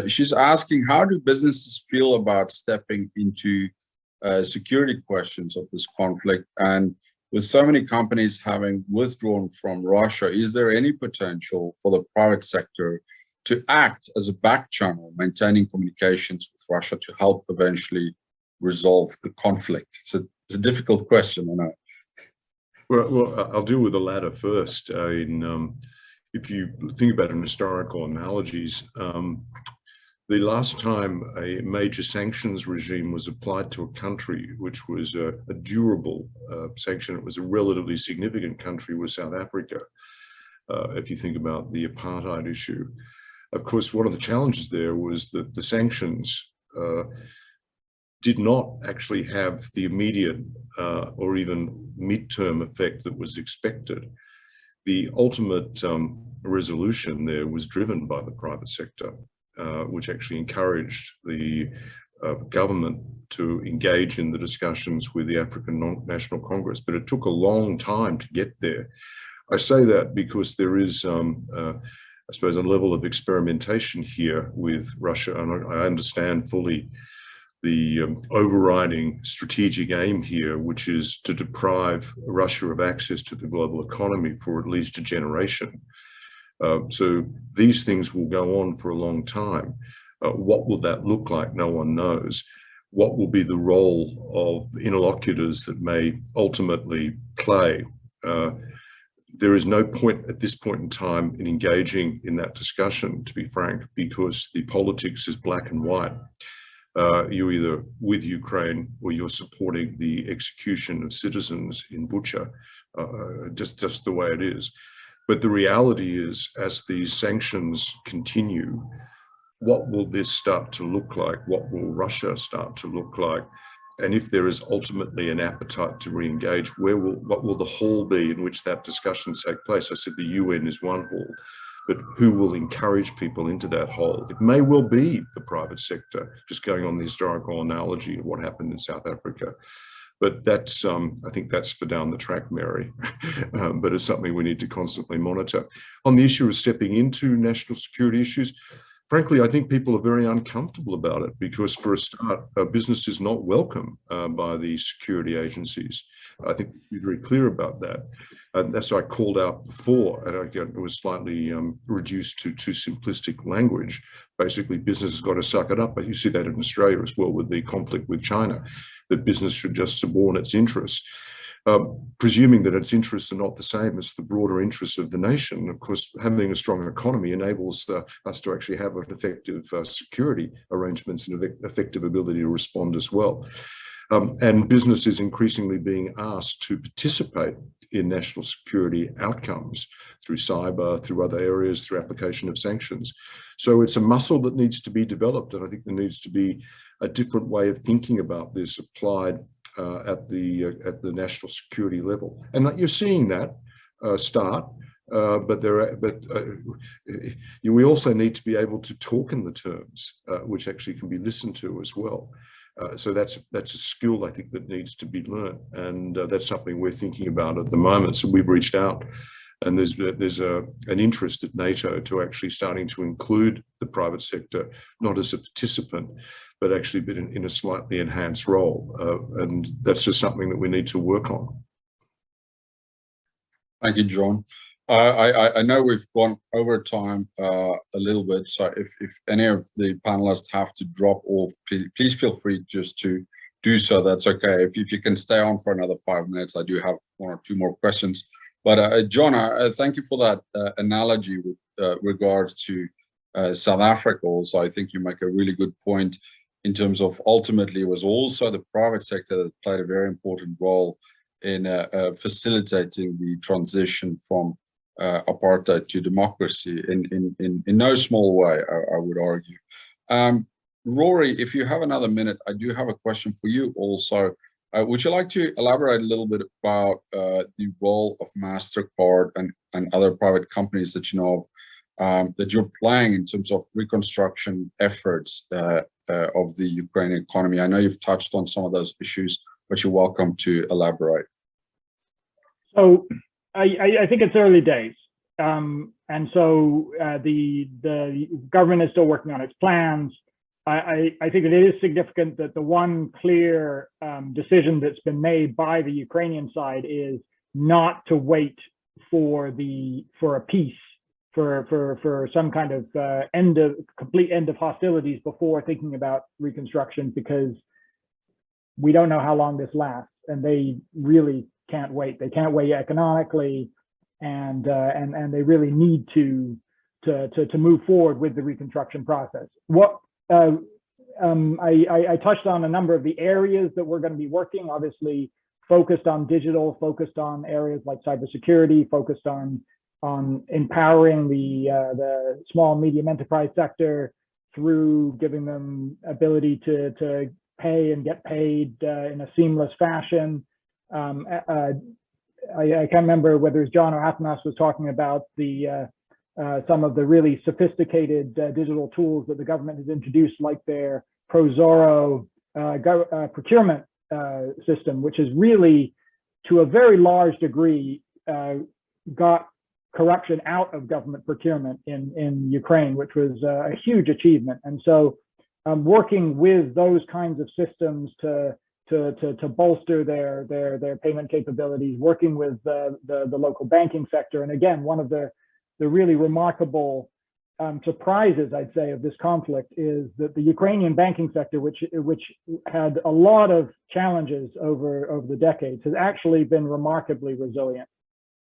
She's asking, how do businesses feel about stepping into security questions of this conflict? And with so many companies having withdrawn from Russia, is there any potential for the private sector to act as a back channel, maintaining communications with Russia to help eventually resolve the conflict? It's a difficult question, I know. Well, I'll deal with the latter first. If you think about an historical analogies, the last time a major sanctions regime was applied to a country, which was a durable sanction, it was a relatively significant country, was South Africa. if you think about the apartheid issue. Of course, one of the challenges there was that the sanctions did not actually have the immediate or even midterm effect that was expected. The ultimate resolution there was driven by the private sector, which actually encouraged the government to engage in the discussions with the African National Congress, but it took a long time to get there. I say that because there is, I suppose, a level of experimentation here with Russia, and I understand fully the overriding strategic aim here, which is to deprive Russia of access to the global economy for at least a generation. So these things will go on for a long time. What will that look like? No one knows. What will be the role of interlocutors that may ultimately play? There is no point at this point in time in engaging in that discussion, to be frank, because the politics is black and white. You're either with Ukraine or you're supporting the execution of citizens in Bucha, just the way it is. But the reality is, as these sanctions continue, what will this start to look like? What will Russia start to look like? And if there is ultimately an appetite to re-engage, what will the hall be in which that discussion take place? I said the UN is one hall, but who will encourage people into that hole? It may well be the private sector, just going on the historical analogy of what happened in South Africa. But that's, I think that's for down the track, Mary, but it's something we need to constantly monitor. On the issue of stepping into national security issues, frankly, I think people are very uncomfortable about it because, for a start, business is not welcome by the security agencies. I think we're very clear about that. As I called out before, and again, it was slightly reduced to too simplistic language. Basically, business has got to suck it up. But you see that in Australia as well with the conflict with China, that business should just suborn its interests. Presuming that its interests are not the same as the broader interests of the nation. Of course, having a strong economy enables us to actually have an effective security arrangements and effective ability to respond as well. And business is increasingly being asked to participate in national security outcomes through cyber, through other areas, through application of sanctions. So it's a muscle that needs to be developed, and I think there needs to be a different way of thinking about this applied at the national security level, and you're seeing that start. But we also need to be able to talk in the terms which actually can be listened to as well. So that's a skill I think that needs to be learned, and that's something we're thinking about at the moment. So we've reached out, and there's an interest at NATO to actually starting to include the private sector, not as a participant, but actually in a slightly enhanced role. And that's just something that we need to work on. Thank you, John. I know we've gone over time a little bit, so if any of the panelists have to drop off, please feel free just to do so. That's okay. If you can stay on for another 5 minutes, I do have 1 or 2 more questions. But John, thank you for that analogy with regards to South Africa. Also, I think you make a really good point in terms of ultimately it was also the private sector that played a very important role in facilitating the transition from apartheid to democracy in no small way, I would argue. Rory, if you have another minute, I do have a question for you also. Would you like to elaborate a little bit about the role of Mastercard and other private companies that you know of, that you're playing in terms of reconstruction efforts of the Ukrainian economy? I know you've touched on some of those issues, but you're welcome to elaborate. So I think it's early days. And so the government is still working on its plans. I think that it is significant that the one clear decision that's been made by the Ukrainian side is not to wait for a peace, for some kind of complete end of hostilities before thinking about reconstruction, because we don't know how long this lasts, and they really can't wait. They can't wait economically, and they really need to move forward with the reconstruction process. What I touched on a number of the areas that we're going to be working, obviously focused on digital, focused on areas like cybersecurity, focused on empowering the small and medium enterprise sector through giving them ability to pay and get paid in a seamless fashion. I can't remember whether it was John or Atanas was talking about some of the really sophisticated digital tools that the government has introduced, like their ProZorro procurement system, which is really, to a very large degree, got corruption out of government procurement in Ukraine, which was a huge achievement. And so working with those kinds of systems to bolster their payment capabilities, working with the local banking sector. And again, one of the really remarkable surprises, I'd say, of this conflict is that the Ukrainian banking sector, which had a lot of challenges over the decades, has actually been remarkably resilient.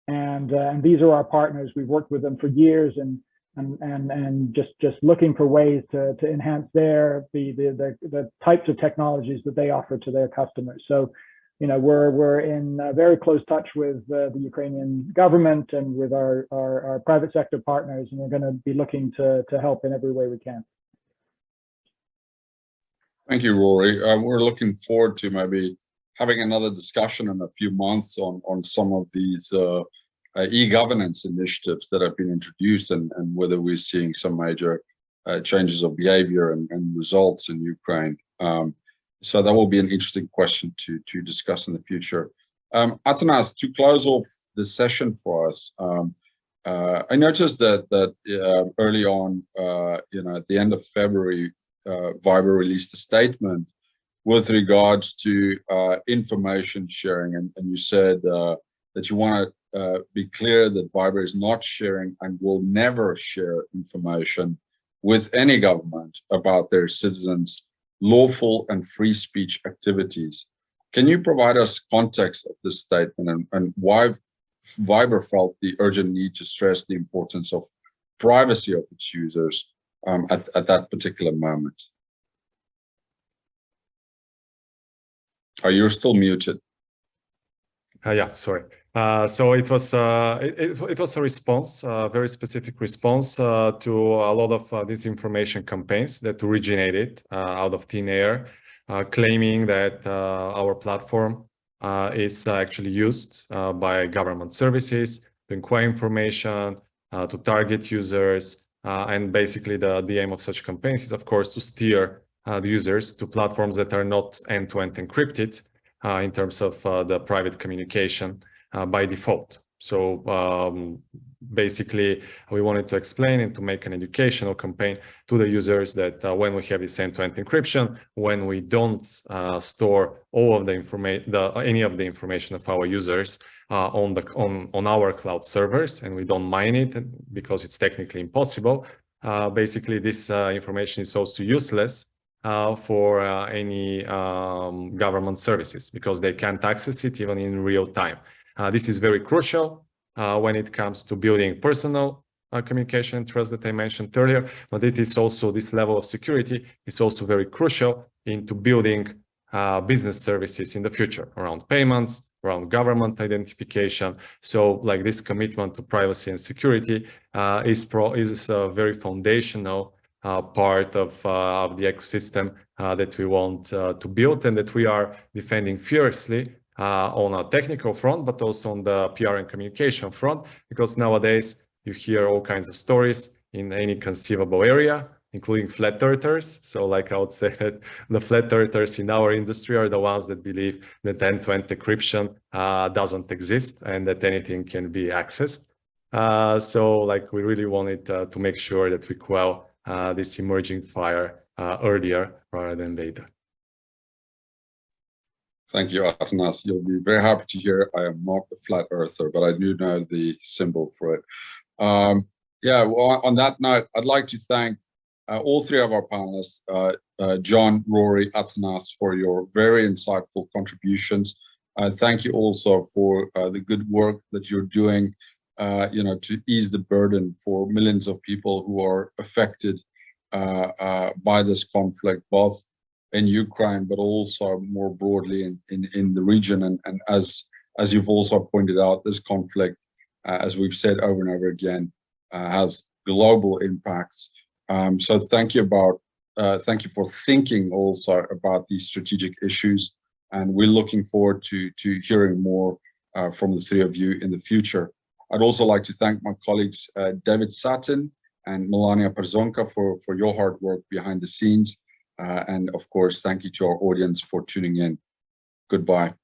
And these are our partners. We've worked with them for years, and just looking for ways to enhance the types of technologies that they offer to their customers. So, you know, we're in very close touch with the Ukrainian government and with our private sector partners, and we're going to be looking to help in every way we can. Thank you, Rory. We're looking forward to maybe having another discussion in a few months on some of these e-governance initiatives that have been introduced, and whether we're seeing some major changes of behavior and results in Ukraine. So that will be an interesting question to discuss in the future. Atanas, to close off the session for us, I noticed that early on, you know, at the end of February, Viber released a statement with regards to information sharing, and you said that you want to be clear that Viber is not sharing and will never share information with any government about their citizens' lawful and free speech activities. Can you provide us context of this statement and why Viber felt the urgent need to stress the importance of privacy of its users at that particular moment? Oh, you're still muted. Yeah, sorry. So it was a response, a very specific response to a lot of disinformation campaigns that originated out of thin air, claiming that our platform is actually used by government services to acquire information, to target users, and basically the aim of such campaigns is, of course, to steer the users to platforms that are not end-to-end encrypted in terms of the private communication by default. So basically, we wanted to explain and to make an educational campaign to the users that when we have this end-to-end encryption, when we don't store all of the information, any of the information of our users on our cloud servers, and we don't mine it because it's technically impossible, basically this information is also useless for any government services because they can't access it even in real time. This is very crucial when it comes to building personal communication and trust that I mentioned earlier, but it is also, this level of security is also very crucial into building business services in the future around payments, around government identification. So like this commitment to privacy and security is a very foundational part of the ecosystem that we want to build and that we are defending fiercely on a technical front, but also on the PR and communication front, because nowadays you hear all kinds of stories in any conceivable area, including flat earthers. So like I would say that the flat earthers in our industry are the ones that believe that end-to-end encryption doesn't exist and that anything can be accessed. So like we really wanted to make sure that we quell this emerging fire earlier rather than later. Thank you, Atanas. You'll be very happy to hear I am not a flat earther, but I do know the symbol for it. Yeah, well, on that note, I'd like to thank all three of our panelists, John, Rory, Atanas, for your very insightful contributions. Thank you also for the good work that you're doing, you know, to ease the burden for millions of people who are affected by this conflict, both in Ukraine, but also more broadly in the region. And as you've also pointed out, this conflict as we've said over and over again, has global impacts. So thank you for thinking also about these strategic issues, and we're looking forward to hearing more from the three of you in the future. I'd also like to thank my colleagues David Sutton and Melania Perzonka for your hard work behind the scenes, and of course, thank you to our audience for tuning in. Goodbye.